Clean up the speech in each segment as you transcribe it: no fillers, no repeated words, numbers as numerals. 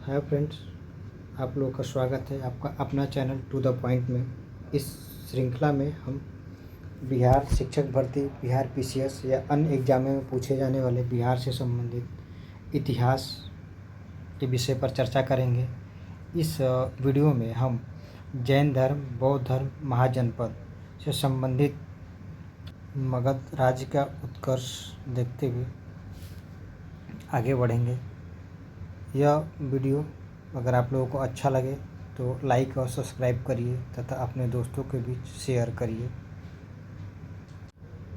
Hi friends, आप लोगों का स्वागत है आपका अपना चैनल टू द पॉइंट में। इस श्रृंखला में हम बिहार शिक्षक भर्ती, बिहार पीसीएस या अन्य एग्जामों में पूछे जाने वाले बिहार से संबंधित इतिहास के विषय पर चर्चा करेंगे। इस वीडियो में हम जैन धर्म, बौद्ध धर्म, महाजनपद से संबंधित मगध राज्य का उत्कर्ष देखते हुए आगे बढ़ेंगे। यह वीडियो अगर आप लोगों को अच्छा लगे तो लाइक और सब्सक्राइब करिए तथा अपने दोस्तों के बीच शेयर करिए।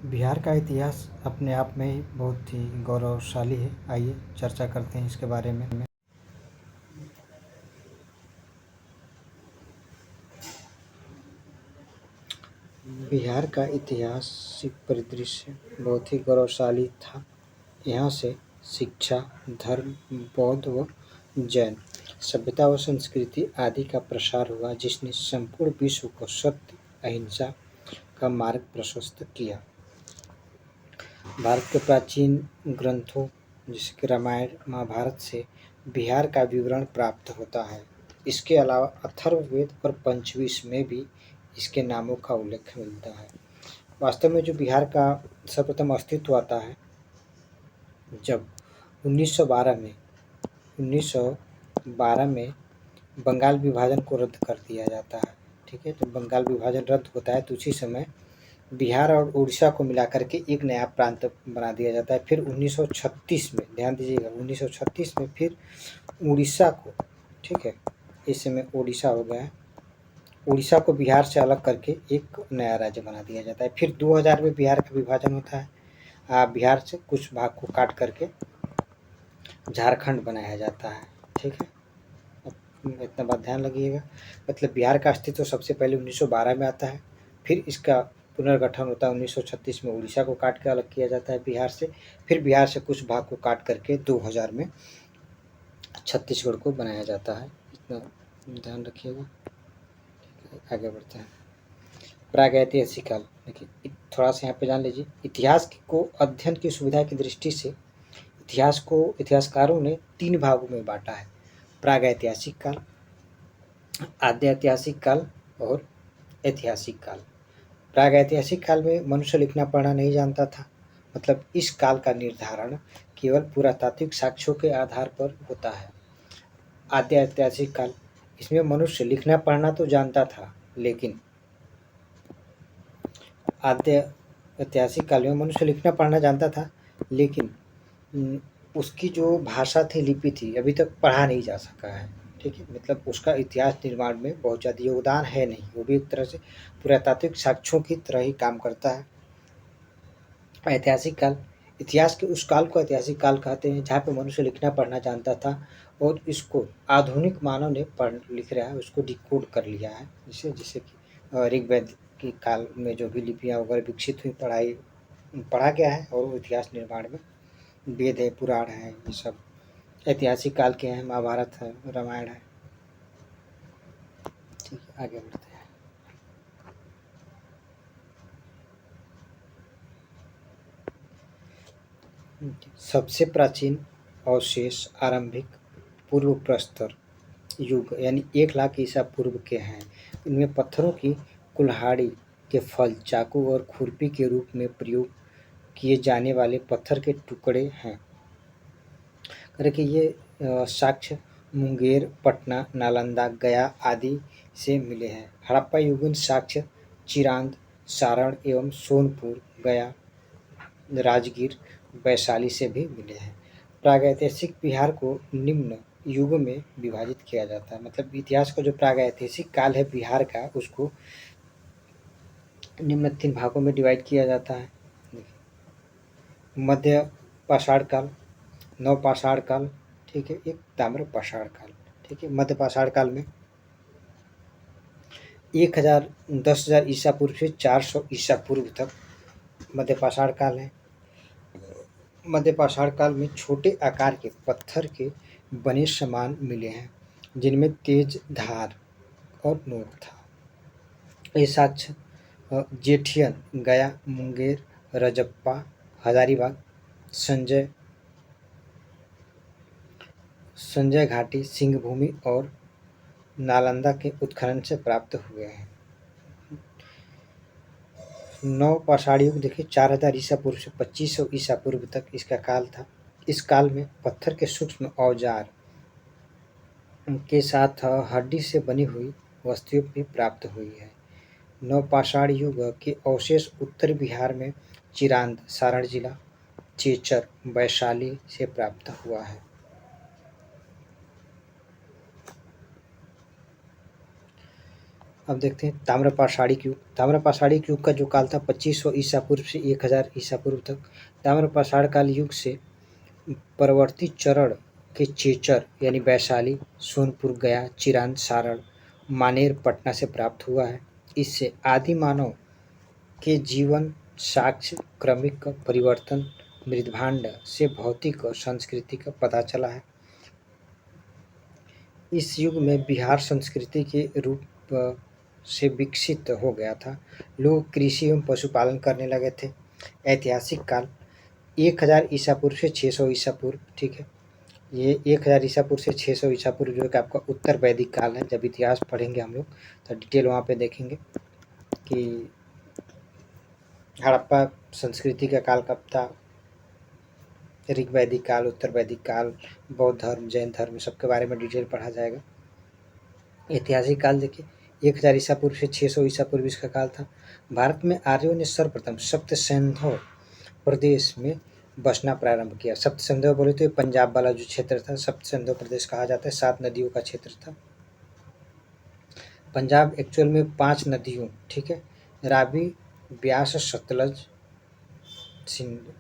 बिहार का इतिहास अपने आप में ही बहुत ही गौरवशाली है। आइए चर्चा करते हैं इसके बारे में। बिहार का ऐतिहासिक परिदृश्य बहुत ही गौरवशाली था। यहाँ से शिक्षा, धर्म, बौद्ध व जैन सभ्यता व संस्कृति आदि का प्रसार हुआ, जिसने संपूर्ण विश्व को सत्य, अहिंसा का मार्ग प्रशस्त किया। भारत के प्राचीन ग्रंथों जैसे कि रामायण, महाभारत से बिहार का विवरण प्राप्त होता है। इसके अलावा अथर्ववेद और पंचविश में भी इसके नामों का उल्लेख मिलता है। वास्तव में जो बिहार का सर्वप्रथम अस्तित्व आता है जब 1912 में बंगाल विभाजन को रद्द कर दिया जाता है। ठीक है, जब बंगाल विभाजन रद्द होता है तो उसी समय बिहार और उड़ीसा को मिलाकर के एक नया प्रांत बना दिया जाता है। फिर 1936 में, ध्यान दीजिएगा, 1936 में फिर उड़ीसा को, ठीक है, इस समय उड़ीसा हो गया है, उड़ीसा को बिहार से अलग करके एक नया राज्य बना दिया जाता है। फिर 2000 में बिहार का विभाजन होता है। बिहार से कुछ भाग को काट करके झारखंड बनाया जाता है। ठीक है, इतना बात ध्यान लगिएगा। मतलब बिहार का अस्तित्व सबसे पहले 1912 में आता है, फिर इसका पुनर्गठन होता है 1936 में, उड़ीसा को काट के अलग किया जाता है बिहार से। फिर बिहार से कुछ भाग को काट करके 2000 में छत्तीसगढ़ को बनाया जाता है। इतना ध्यान रखिएगा। आगे बढ़ते हैं। प्रागैतिहासिक काल, देखिए थोड़ा सा यहाँ पे जान लीजिए। इतिहास को अध्ययन की सुविधा की दृष्टि से इतिहास को इतिहासकारों ने 3 भागों में बांटा है: प्रागैतिहासिक काल, आद्य ऐतिहासिक काल और ऐतिहासिक काल। प्रागैतिहासिक काल में मनुष्य लिखना पढ़ना नहीं जानता था। मतलब इस काल का निर्धारण केवल पुरातात्विक साक्ष्यों के आधार पर होता है। आद्य ऐतिहासिक काल, इसमें मनुष्य लिखना पढ़ना तो जानता था, लेकिन आद्य ऐतिहासिक काल में मनुष्य लिखना पढ़ना जानता था, लेकिन उसकी जो भाषा थी, लिपि थी, अभी तक पढ़ा नहीं जा सका है। ठीक है, मतलब उसका इतिहास निर्माण में बहुत ज़्यादा योगदान है नहीं। वो भी एक तरह से पुरातात्विक साक्ष्यों की तरह ही काम करता है। ऐतिहासिक काल, इतिहास के उस काल को ऐतिहासिक काल कहते हैं जहाँ पे मनुष्य लिखना पढ़ना जानता था और इसको आधुनिक मानव ने पढ़ लिख रहा है, उसको डिकोड कर लिया है। जैसे कि ऋग्वेद के काल में जो भी लिपियाँ वगैरह विकसित हुई, पढ़ा गया है और वो इतिहास निर्माण में वेद है, पुराण है, ये सब ऐतिहासिक काल के हैं। महाभारत है, रामायण है। ठीक है, आगे बढ़ते हैं। सबसे प्राचीन अवशेष आरंभिक पूर्व प्रस्तर युग यानी 1 लाख ईसा पूर्व के हैं। इनमें पत्थरों की कुल्हाड़ी के फल, चाकू और खुरपी के रूप में प्रयोग किए जाने वाले पत्थर के टुकड़े हैं। कि ये साक्ष्य मुंगेर, पटना, नालंदा, गया आदि से मिले हैं। हड़प्पा युगीन साक्ष्य चिरांद, सारण एवं सोनपुर, गया, राजगीर, वैशाली से भी मिले हैं। प्रागैतिहासिक बिहार को निम्न युग में विभाजित किया जाता है। मतलब इतिहास का जो प्रागैतिहासिक काल है बिहार का, उसको निम्न 3 भागों में डिवाइड किया जाता है। मध्य पाषाण काल, नवपाषाण काल, ठीक है, एक ताम्र पाषाण काल। ठीक है, मध्य पाषाण काल में 10,000 ईसा पूर्व से 400 ईसा पूर्व तक मध्य पाषाण काल है। मध्य पाषाण काल में छोटे आकार के पत्थर के बने सामान मिले हैं, जिनमें तेज धार और नोक था। ये साक्ष्य जेठियन, गया, मुंगेर, रजप्पा, हजारीबाग, संजय संजय घाटी, सिंहभूमि और नालंदा के उत्खनन से प्राप्त हुए हैं। नवपाषाण युग देखिए 4000 ईसा पूर्व से 2500 ईसा पूर्व तक इसका काल था। इस काल में पत्थर के सूक्ष्म औजार के साथ हड्डी से बनी हुई वस्तुएं भी प्राप्त हुई है। नवपाषाण युग के अवशेष उत्तर बिहार में चिरांद, सारण जिला, चेचर, वैशाली से प्राप्त हुआ है। अब देखते हैं ताम्रपाषाणिक युग। ताम्रपाषाणिक युग का जो काल था 2500 ईसा पूर्व से 1000 ईसा पूर्व तक। ताम्रपाषाण काल युग से परवर्ती चरण के चेचर यानी वैशाली, सोनपुर, गया, चिरांद, सारण, मानेर, पटना से प्राप्त हुआ है। इससे आदि मानव के जीवन साक्ष्य, क्रमिक परिवर्तन, मृदभांड से भौतिक और संस्कृति का पता चला है। इस युग में बिहार संस्कृति के रूप से विकसित हो गया था। लोग कृषि एवं पशुपालन करने लगे थे। ऐतिहासिक काल 1000 ईसा पूर्व से 600 ईसा पूर्व, ठीक है। ये 1000 ईसा पूर्व से 600 ईसा पूर्व जो है कि आपका उत्तर वैदिक काल है। जब इतिहास पढ़ेंगे हम लोग तो डिटेल वहाँ पे देखेंगे कि हड़प्पा संस्कृति का काल कब था, ऋग वैदिक काल, उत्तर वैदिक काल, बौद्ध धर्म, जैन धर्म, सबके बारे में डिटेल पढ़ा जाएगा। ऐतिहासिक काल देखिए 1000 ईसा पूर्व से 600 ईसा पूर्व इसका काल था। भारत में आर्यों ने सर्वप्रथम सप्त सिंधु प्रदेश में बसना प्रारंभ किया। सप्त सिंधु बोले तो पंजाब वाला जो क्षेत्र था सप्त सिंधु प्रदेश कहा जाता है। 7 नदियों का क्षेत्र था। पंजाब एक्चुअल में 5 नदियों, ठीक है, रावी, ब्यास, सतलज, सिंधु,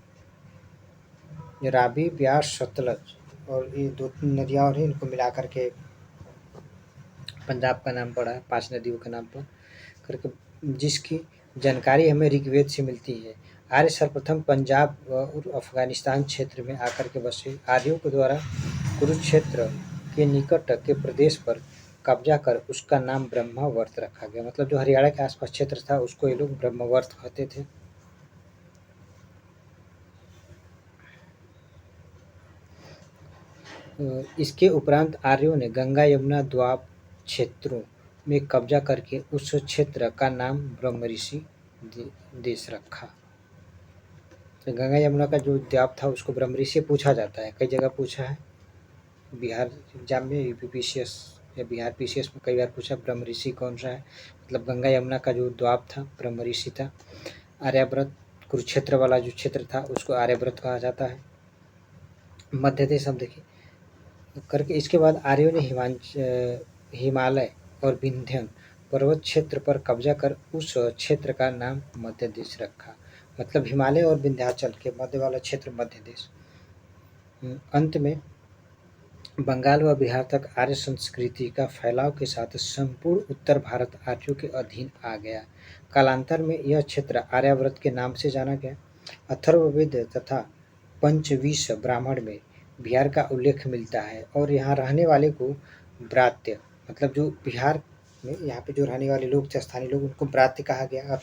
रावी, ब्यास, सतलज और ये 2-3 नदियाँ और हैं, इनको मिला करके पंजाब का नाम पड़ा है 5 नदियों के नाम पर करके, जिसकी जानकारी हमें ऋग्वेद से मिलती है। आर्य सर्वप्रथम पंजाब और अफगानिस्तान क्षेत्र में आकर के बसे। आर्यों के द्वारा कुरुक्षेत्र के निकट के प्रदेश पर कब्जा कर उसका नाम ब्रह्मावर्त रखा गया। मतलब जो हरियाणा के आसपास क्षेत्र था उसको ये लोग ब्रह्मावर्त कहते थे। इसके उपरांत आर्यों ने गंगा यमुना द्वाब क्षेत्रों में कब्जा करके उस क्षेत्र का नाम ब्रह्मऋषि देश रखा। तो गंगा यमुना का जो द्वाब था उसको ब्रह्मऋषि पूछा जाता है, कई जगह पूछा है। बिहार एग्जाम में यूपीपीसीएस या बिहार पीसीएस में कई बार पूछा ब्रह्मऋषि कौन सा है। मतलब गंगा यमुना का जो द्वाब था ब्रह्मऋषि था। आर्यावर्त कुरुक्षेत्र वाला जो क्षेत्र था उसको आर्यावर्त कहा जाता है। मध्य देश हम देखिए करके इसके बाद आर्यों ने हिमालय और विंध्यन पर्वत क्षेत्र पर कब्जा कर उस क्षेत्र का नाम मध्य देश रखा। मतलब हिमालय और विंध्याचल के मध्य वाला क्षेत्र मध्य देश। अंत में बंगाल व बिहार तक आर्य संस्कृति का फैलाव के साथ संपूर्ण उत्तर भारत आर्यों के अधीन आ गया। कालांतर में यह क्षेत्र आर्यावर्त के नाम से जाना गया। अथर्ववेद तथा पंचवीस ब्राह्मण में बिहार का उल्लेख मिलता है और यहाँ रहने वाले को ब्रात्य, मतलब जो बिहार में यहाँ पे जो रहने वाले लोग थे स्थानीय लोग उनको ब्रात्य कहा गया।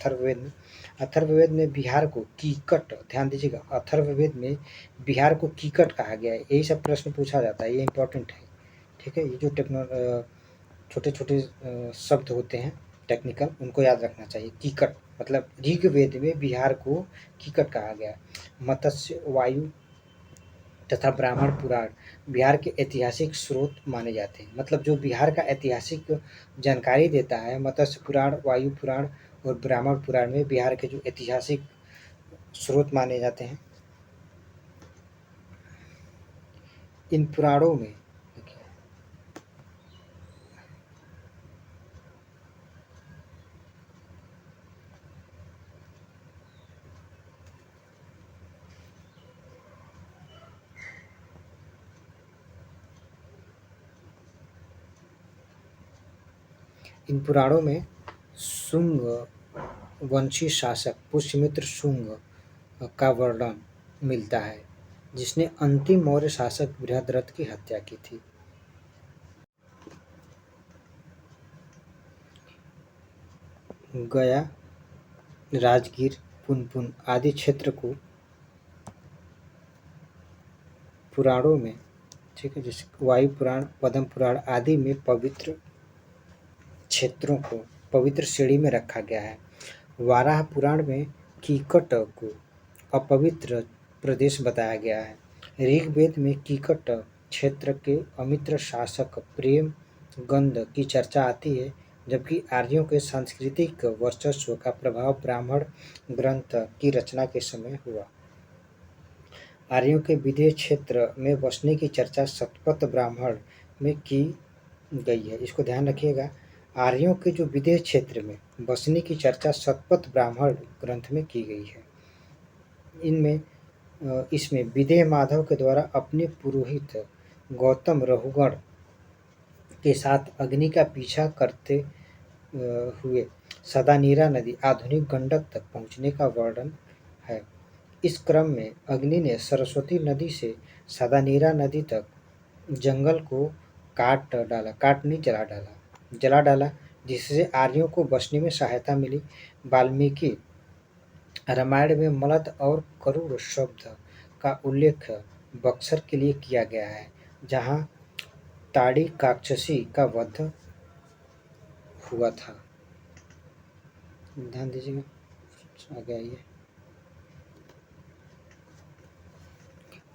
अथर्ववेद में बिहार को कीकट, ध्यान दीजिएगा, अथर्ववेद में बिहार को कीकट कहा गया है। यही सब प्रश्न पूछा जाता है, ये इंपॉर्टेंट है, ठीक है। ये जो छोटे छोटे शब्द होते हैं टेक्निकल, उनको याद रखना चाहिए। कीकट मतलब ऋग्वेद में बिहार को कीकट कहा गया। मत्स्य, वायु तथा ब्राह्मण पुराण बिहार के ऐतिहासिक स्रोत माने जाते हैं। मतलब जो बिहार का ऐतिहासिक जानकारी देता है, मत्स्य पुराण, वायु पुराण और ब्राह्मण पुराण में बिहार के जो ऐतिहासिक स्रोत माने जाते हैं। इन पुराणों में शुंग वंशी शासक पुष्यमित्र शुंग का वर्णन मिलता है, जिसने अंतिम मौर्य शासक बृहद्रथ की हत्या की थी। गया, राजगीर, पुनपुन आदि क्षेत्र को पुराणों में ठीक है। जैसे वायु पुराण, पद्म पुराण आदि में पवित्र क्षेत्रों को पवित्र श्रेणी में रखा गया है। वाराह पुराण में कीकट को अपवित्र प्रदेश बताया गया है। ऋग्वेद में कीकट क्षेत्र के अमित्र शासक प्रेम गंध की चर्चा आती है, जबकि आर्यों के सांस्कृतिक वर्चस्व का प्रभाव ब्राह्मण ग्रंथ की रचना के समय हुआ। आर्यों के विदेह क्षेत्र में बसने की चर्चा शतपथ ब्राह्मण में की गई है। इसको ध्यान रखिएगा, आर्यों के जो विदेह क्षेत्र में बसने की चर्चा शतपथ ब्राह्मण ग्रंथ में की गई है। इसमें विदेह माधव के द्वारा अपने पुरोहित गौतम रहुगण के साथ अग्नि का पीछा करते हुए सदानीरा नदी आधुनिक गंडक तक पहुंचने का वर्णन है। इस क्रम में अग्नि ने सरस्वती नदी से सदानीरा नदी तक जंगल को काट नहीं जला डाला, जिससे आर्यों को बचने में सहायता मिली। वाल्मीकि रामायण में मलद और करुड़ शब्द का उल्लेख बक्सर के लिए किया गया है, जहाँ ताड़िकाक्षसी का वध हुआ था। ध्यान दीजिएगा, आगे आइए।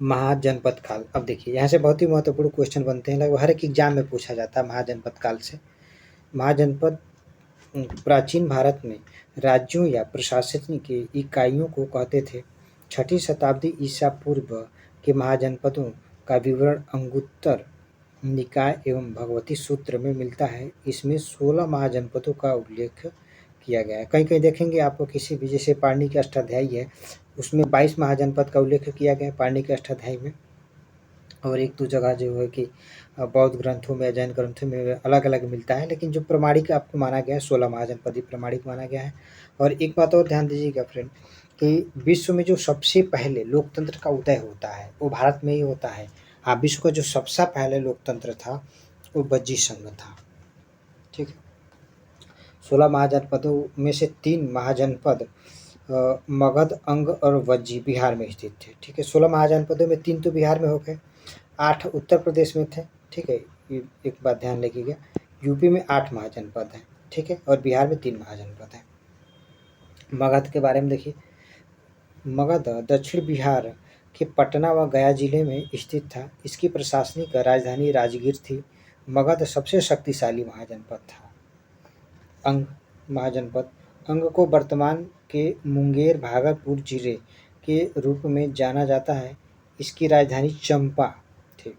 महाजनपद काल। अब देखिए, यहाँ से बहुत ही महत्वपूर्ण क्वेश्चन बनते हैं, लगभग हर एक एग्जाम में पूछा जाता है महाजनपद काल से। महाजनपद प्राचीन भारत में राज्यों या प्रशासनिक इकाइयों को कहते थे। 6ठी शताब्दी ईसा पूर्व के महाजनपदों का विवरण अंगुत्तर निकाय एवं भगवती सूत्र में मिलता है। इसमें 16 महाजनपदों का उल्लेख किया गया है। कहीं कहीं देखेंगे आपको किसी भी, जैसे पाणिनि के अष्टाध्यायी है, उसमें 22 महाजनपद का उल्लेख किया गया है पाणिनि के अष्टाध्यायी में। और एक दो जगह जो है कि बौद्ध ग्रंथों में, जैन ग्रंथों में अलग अलग मिलता है, लेकिन जो प्रमाणिक आपको माना गया है 16 महाजनपद ही प्रमाणिक माना गया है। और एक बात और ध्यान दीजिएगा फ्रेंड, कि विश्व में जो सबसे पहले लोकतंत्र का उदय होता है वो भारत में ही होता है। विश्व का जो सबसे पहले लोकतंत्र था वो बज्जी संघ था। ठीक है। 16 महाजनपदों में से 3 महाजनपद मगध, अंग और वज्जी बिहार में स्थित थे। ठीक है। 16 महाजनपदों में 3 तो बिहार में हो गए, 8 उत्तर प्रदेश में थे। ठीक है। एक बात ध्यान रखिएगा, यूपी में 8 महाजनपद हैं। ठीक है। और बिहार में 3 महाजनपद हैं। मगध के बारे में देखिए, मगध दक्षिण बिहार के पटना व गया जिले में स्थित था। इसकी प्रशासनिक राजधानी राजगीर थी। मगध सबसे शक्तिशाली महाजनपद था। अंग महाजनपद, अंग को वर्तमान के मुंगेर भागलपुर जिले के रूप में जाना जाता है। इसकी राजधानी चंपा थी।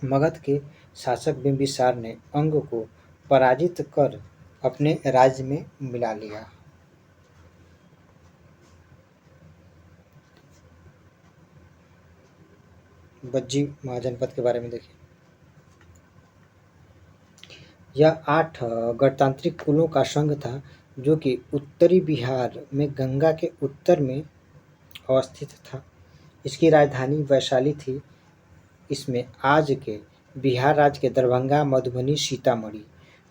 मगध के शासक बिंबिसार ने अंग को पराजित कर अपने राज्य में मिला लिया। बज्जी महाजनपद के बारे में देखिए, यह 8 गणतांत्रिक कुलों का संघ था, जो कि उत्तरी बिहार में गंगा के उत्तर में अवस्थित था। इसकी राजधानी वैशाली थी। इसमें आज के बिहार राज्य के दरभंगा, मधुबनी, सीतामढ़ी,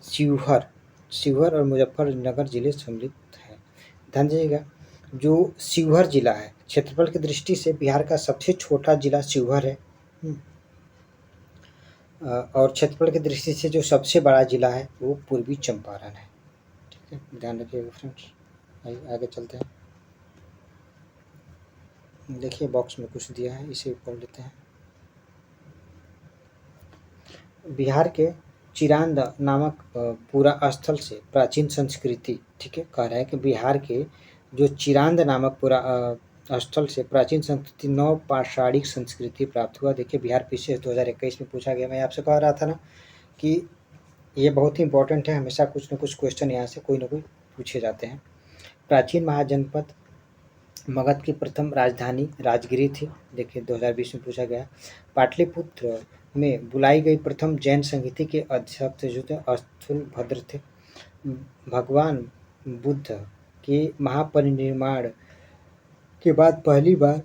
शिवहर और मुजफ्फरनगर जिले सम्मिलित हैं। ध्यान दीजिएगा, जो शिवहर जिला है, क्षेत्रफल की दृष्टि से बिहार का सबसे छोटा जिला शिवहर है। और क्षेत्रफल की दृष्टि से जो सबसे बड़ा जिला है वो पूर्वी चंपारण है। ठीक है, ध्यान रखिएगा फ्रेंड्स। आगे चलते हैं। देखिए बॉक्स में कुछ दिया है, इसे पढ़ लेते हैं। बिहार के चिरांद नामक पूरा स्थल से प्राचीन संस्कृति, ठीक है, कह रहा है कि बिहार के जो चिरांद नामक पूरा स्थल से प्राचीन संस्कृति नव पाषाणिक संस्कृति प्राप्त हुआ। देखिए बिहार पीछे 2021 में पूछा गया। मैं आपसे कह रहा था ना कि ये बहुत ही इंपॉर्टेंट है, हमेशा कुछ न कुछ क्वेश्चन यहाँ से कोई ना कोई पूछे जाते हैं। प्राचीन महाजनपद मगध की प्रथम राजधानी राजगिरी थी। देखिए 2020 में पूछा गया। पाटलिपुत्र में बुलाई गई प्रथम जैन संगीति के अध्यक्ष जो थे स्थूलभद्र थे। भगवान बुद्ध के महापरिनिर्वाण के बाद पहली बार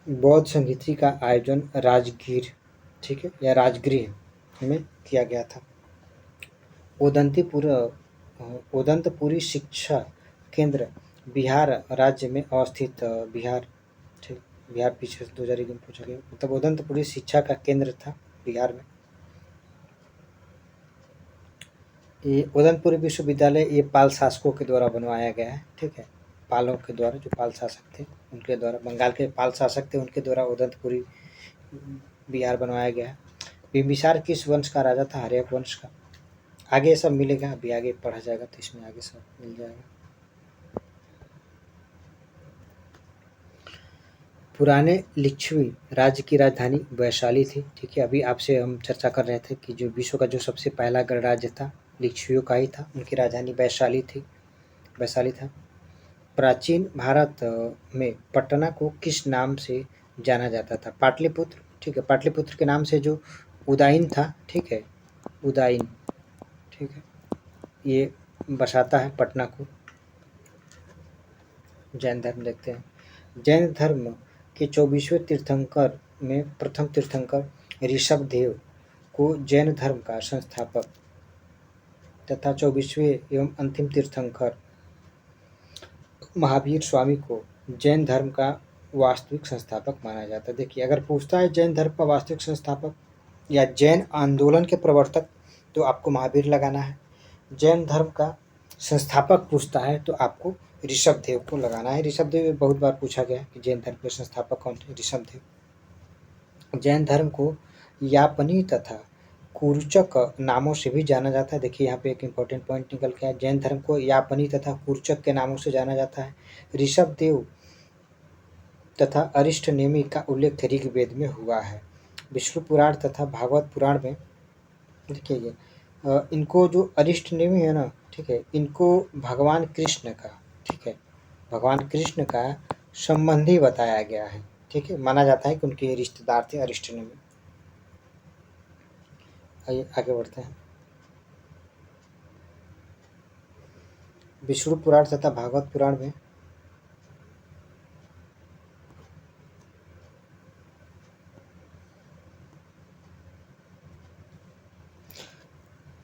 बौद्ध संगीति का आयोजन राजगीर, ठीक है, या राजगृह में किया गया था। ओदंतपुरी शिक्षा केंद्र बिहार राज्य में अवस्थित बिहार, ठीक। बिहार पीछे से 2001 में पूछा गया। मतलब उदंतपुरी शिक्षा का केंद्र था बिहार में। ये उदयपुर विश्वविद्यालय ये पाल शासकों के द्वारा बनवाया गया है, ठीक है। पालों के द्वारा, जो पाल शासक थे उनके द्वारा, बंगाल के पाल शासक थे उनके द्वारा उदयपुरी बिहार बनवाया गया है। बिंबिसार किस वंश का राजा था? हर्यक वंश का। आगे सब मिलेगा, अभी आगे पढ़ा जाएगा तो इसमें आगे सब मिल जाएगा। पुराने लिच्छवी राज्य की राजधानी वैशाली थी, ठीक है। अभी आपसे हम चर्चा कर रहे थे कि जो विश्व का जो सबसे पहला गणराज्य था लिच्छवियों का ही था, उनकी राजधानी वैशाली थी, वैशाली था। प्राचीन भारत में पटना को किस नाम से जाना जाता था? पाटलिपुत्र, ठीक है। पाटलिपुत्र के नाम से जो उदाईन था, ठीक है, उदाईन, ठीक है, ये बसाता है पटना को। जैन धर्म देखते हैं। जैन धर्म के 24वें तीर्थंकर में प्रथम तीर्थंकर ऋषभदेव को जैन धर्म का संस्थापक तथा 24वें एवं अंतिम तीर्थंकर महावीर स्वामी को जैन धर्म का वास्तविक संस्थापक माना जाता है। देखिए, अगर पूछता है जैन धर्म का वास्तविक संस्थापक या जैन आंदोलन के प्रवर्तक, तो आपको महावीर लगाना है। जैन धर्म का संस्थापक पूछता है तो आपको ऋषभदेव को लगाना है। ऋषभदेव बहुत बार पूछा गया कि जैन धर्म के संस्थापक कौन थे? ऋषभदेव। जैन धर्म को यापनी तथा कुर्चक नामों से भी जाना जाता है। देखिए, यहाँ पे एक इम्पोर्टेंट पॉइंट निकल के आया। जैन धर्म को यापनी तथा कुर्चक के नामों से जाना जाता है। ऋषभदेव तथा अरिष्टनेमि का उल्लेख ऋग्वेद में हुआ है। विष्णु पुराण तथा भागवत पुराण में देखिए, इनको जो अरिष्टनेमि है ना, ठीक है, इनको भगवान कृष्ण का, ठीक है, भगवान कृष्ण का संबंधी बताया गया है, ठीक है। माना जाता है कि उनके रिश्तेदार थे अरिष्टनेमि। आइए आगे बढ़ते हैं। विष्णु पुराण तथा भागवत पुराण में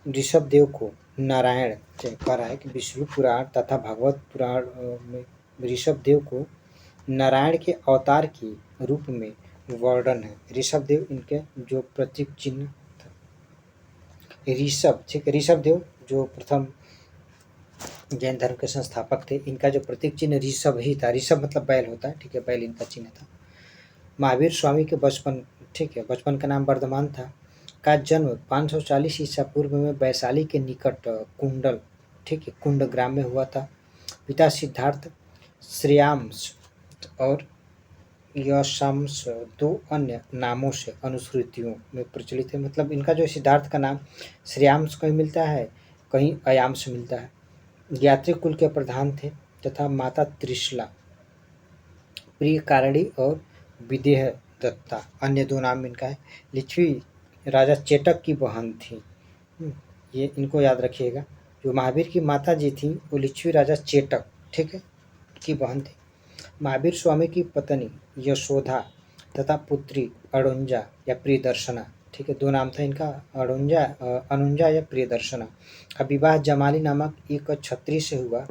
ऋषभदेव को नारायण कह रहा है कि विष्णु पुराण तथा भागवत पुराण में ऋषभदेव को नारायण के अवतार के रूप में वर्णन है। ऋषभदेव इनके जो प्रतीक चिन्ह था। ऋषभ, ठीक है, ऋषभदेव जो प्रथम जैन धर्म के संस्थापक थे, इनका जो प्रतीक चिन्ह ऋषभ ही था। ऋषभ मतलब बैल होता है, ठीक है, बैल इनका चिन्ह था। महावीर स्वामी के बचपन, ठीक है, बचपन का नाम वर्धमान था। का जन्म 540 ईसा पूर्व में वैशाली के निकट कुंडल, ठीक है, कुंड ग्राम में हुआ था। पिता सिद्धार्थ, श्रेयांश और यशांश दो अन्य नामों से अनुश्रुतियों में प्रचलित है। मतलब इनका जो सिद्धार्थ का नाम श्रेयांश कहीं मिलता है, कहीं अयांश मिलता है। यात्री कुल के प्रधान थे तथा माता त्रिशला, प्रिय कारणी और विदेह दत्ता अन्य दो नाम इनका है। लिच्छवी राजा चेटक की बहन थी। ये इनको याद रखिएगा। जो महावीर की माता जी थी वो लिच्छवी राजा चेटक, ठीक है, की बहन थी। महावीर स्वामी की पत्नी यशोधा तथा पुत्री अड़ुंजा या प्रियदर्शना, ठीक है, दो नाम था इनका, अनुंजा या प्रियदर्शना का विवाह जमाली नामक एक क्षत्रिय से हुआ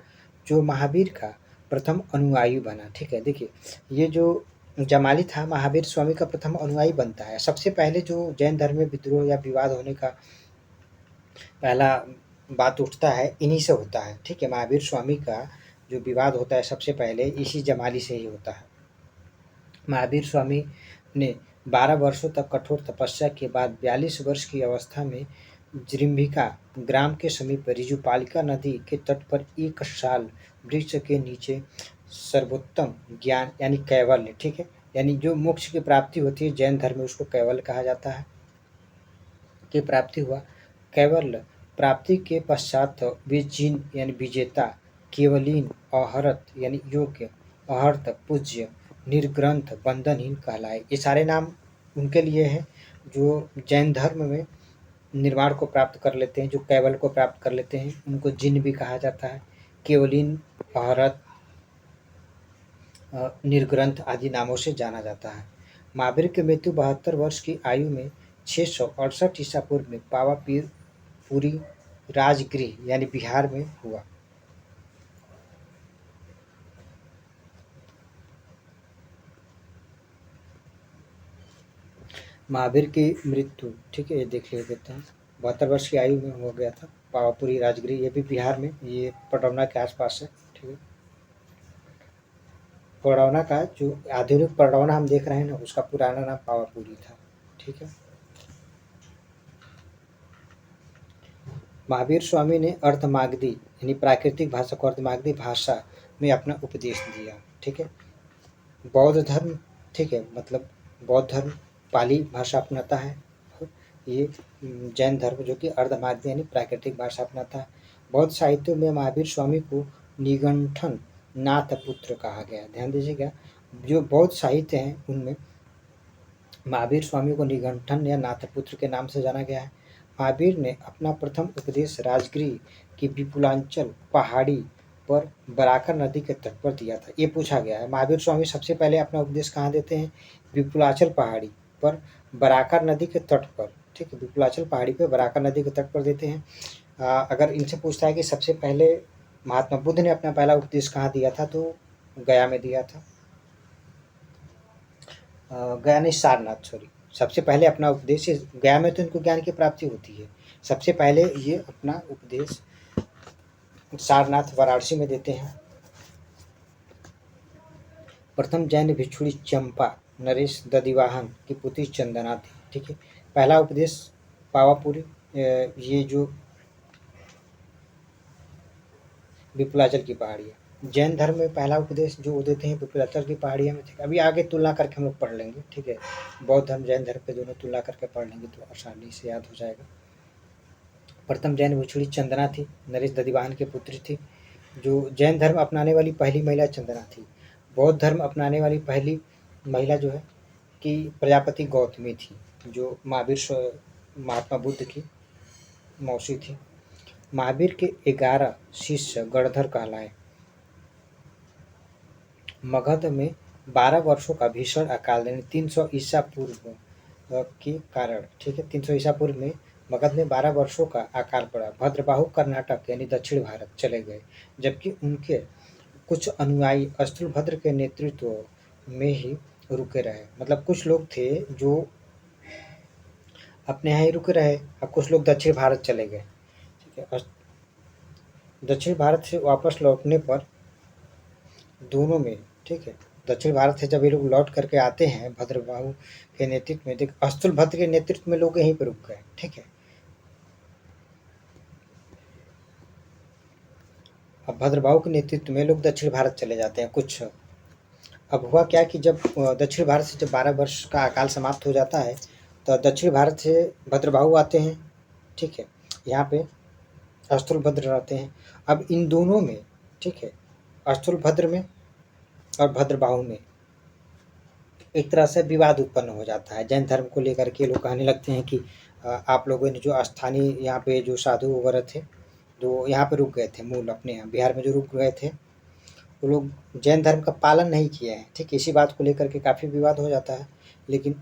जो महावीर का प्रथम अनुयायी बना। ठीक है, देखिए, ये जो जमाली था महावीर स्वामी का प्रथम अनुयायी बनता है। सबसे पहले जो जैन धर्म में विद्रोह या विवाद होने का पहला बात उठता है इन्हीं से होता है। ठीक है, महावीर स्वामी का जो विवाद होता है सबसे पहले इसी जमाली से ही होता है। महावीर स्वामी ने 12 वर्षों तक कठोर तपस्या के बाद 42 वर्ष की अवस्था में जृंभिका ग्राम के समीप ऋजुपालिका नदी के तट पर एक साल वृक्ष के नीचे सर्वोत्तम ज्ञान यानी कैवल्य, ठीक है, यानी जो मोक्ष की प्राप्ति होती है जैन धर्म में उसको कैवल्य कहा जाता है, की प्राप्ति हुआ। कैवल्य प्राप्ति के पश्चात वे जिन यानी विजेता, केवलीन, अहरत यानी योग्य, अहर्त पूज्य, निर्ग्रंथ, बंधनहीन कहलाए। ये सारे नाम उनके लिए हैं जो जैन धर्म में निर्वाण को प्राप्त कर लेते हैं, जो कैवल्य को प्राप्त कर लेते हैं, उनको जिन भी कहा जाता है। केवलीन, अहरत, निर्ग्रंथ आदि नामों से जाना जाता है। महावीर की मृत्यु 72 वर्ष की आयु में 668 ईसा पूर्व में पावापीर पुरी राजगृह यानी बिहार में हुआ। महावीर की मृत्यु, ठीक है, ये देख लेते हैं। 72 वर्ष की आयु में हो गया था। पावापुरी राजगिरी, ये भी बिहार में, ये पटौना के आसपास है, ठीक है। पटौना का जो आधुनिक पटौना हम देख रहे हैं ना, उसका पुराना नाम पावापुरी था, ठीक है। महावीर स्वामी ने अर्धमागधी यानी प्राकृतिक भाषा को अर्धमागधी भाषा में अपना उपदेश दिया, ठीक है। बौद्ध धर्म, ठीक है, मतलब बौद्ध धर्म पाली भाषा अपनाता है। ये जैन धर्म जो कि अर्धमागधी यानी प्राकृतिक भाषा अपनाता है। बौद्ध साहित्यों में महावीर स्वामी को निगंठन नाथ पुत्र कहा गया। ध्यान दीजिएगा, जो बौद्ध साहित्य हैं उनमें महावीर स्वामी को निगंठन या नाथपुत्र के नाम से जाना गया है। महावीर ने अपना प्रथम उपदेश राजगिरी की विपुलांचल पहाड़ी पर बराकर नदी के तट पर दिया था। ये पूछा गया है, महावीर स्वामी सबसे पहले अपना उपदेश कहाँ देते हैं? विपुलाचल पहाड़ी पर बराकर नदी के तट पर, ठीक है, विपुलाचल पहाड़ी पर बराकर नदी के तट पर देते हैं। अगर इनसे पूछता है कि सबसे पहले महात्मा बुद्ध ने अपना पहला उपदेश कहाँ दिया था, तो गया में दिया था। गया नहीं, सारनाथ, सॉरी। सबसे पहले अपना उपदेश गया में तो इनको ज्ञान की प्राप्ति होती है। सबसे पहले ये अपना उपदेश सारनाथ वाराणसी में देते हैं। प्रथम जैन भिक्षुणी चंपा नरेश दधिवाहन की पुत्री चंदना थी, ठीक है। पहला उपदेश पावापुरी, ये जो विपुलाचल की पहाड़ियाँ। जैन धर्म में पहला उपदेश जो देते हैं विपुलाचल की पहाड़ियाँ में, ठीक है। अभी आगे तुलना करके हम लोग पढ़ लेंगे, ठीक है। बौद्ध धर्म जैन धर्म पे दोनों तुलना करके पढ़ लेंगे तो आसानी से याद हो जाएगा। प्रथम जैन भिक्षुणी चंदना थी, नरेश दधिवाहन की पुत्री थी। जो जैन धर्म अपनाने वाली पहली महिला चंदना थी। बौद्ध धर्म अपनाने वाली पहली महिला जो है कि प्रजापति गौतमी थी, जो महात्मा बुद्ध की मौसी थी। महावीर के 11 शिष्य गणधर कहलाए। मगध में 12 वर्षों का भीषण अकाल यानी 300 ईसा पूर्व के कारण, ठीक है, 300 ईसा पूर्व में मगध में 12 वर्षों का अकाल पड़ा। भद्रबाहु कर्नाटक यानी दक्षिण भारत चले गए, जबकि उनके कुछ अनुयायी स्थूलभद्र के नेतृत्व में ही रुके रहे। मतलब कुछ लोग थे जो अपने यहाँ ही रुके रहे और कुछ लोग दक्षिण भारत चले गए, ठीक है। दक्षिण भारत से वापस लौटने पर दोनों में, ठीक है, दक्षिण भारत से जब ये लोग लौट करके आते हैं भद्रबाहु के नेतृत्व में, देख स्थूलभद्र के नेतृत्व में लोग यहीं पर रुक गए, ठीक है। अब भद्रबाहु के नेतृत्व में लोग दक्षिण भारत चले जाते हैं कुछ। अब हुआ क्या कि जब दक्षिण भारत से जब 12 वर्ष का अकाल समाप्त हो जाता है तो दक्षिण भारत से भद्रबाहु आते हैं, ठीक है। यहाँ पे स्थूलभद्र रहते हैं। अब इन दोनों में, ठीक है, स्थूलभद्र में और भद्रबाहु में एक तरह से विवाद उत्पन्न हो जाता है। जैन धर्म को लेकर के लोग कहने लगते हैं कि आप लोगों ने जो स्थानीय यहाँ पे जो साधु वगैरह थे जो यहाँ पे रुक गए थे, मूल अपने यहाँ बिहार में जो रुक गए थे, वो लोग जैन धर्म का पालन नहीं किए हैं, ठीक है। इसी बात को लेकर के काफ़ी विवाद हो जाता है। लेकिन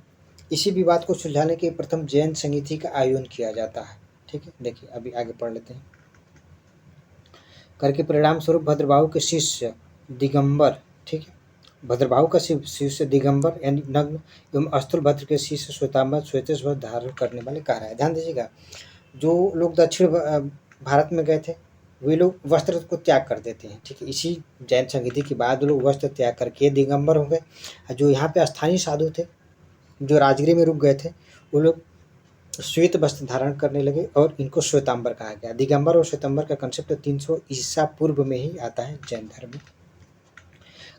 इसी विवाद को सुलझाने के प्रथम जैन संहिता का आयोजन किया जाता है, ठीक है। देखिए अभी आगे पढ़ लेते हैं। करके परिणाम स्वरूप भद्रबाहु के शिष्य दिगंबर, ठीक है, भद्रबाहु का शिष्य दिगंबर यानी नग्न एवं स्थूलभद्र के शिष्य श्वेतांबर श्वेतेश्वर धारण करने वाले कह रहा है। ध्यान दीजिएगा, जो लोग दक्षिण भारत में गए थे वे लोग वस्त्र को त्याग कर देते हैं, ठीक है। इसी जैन संहिता के बाद लोग वस्त्र त्याग करके दिगंबर हो गए। जो यहाँ पे स्थानीय साधु थे जो राजगिरी में रुक गए थे, वो लोग श्वेत वस्त्र धारण करने लगे और इनको श्वेतांबर कहा गया। दिगंबर और श्वेतांबर का कंसेप्ट 300 ईसा पूर्व में ही आता है जैन धर्म में।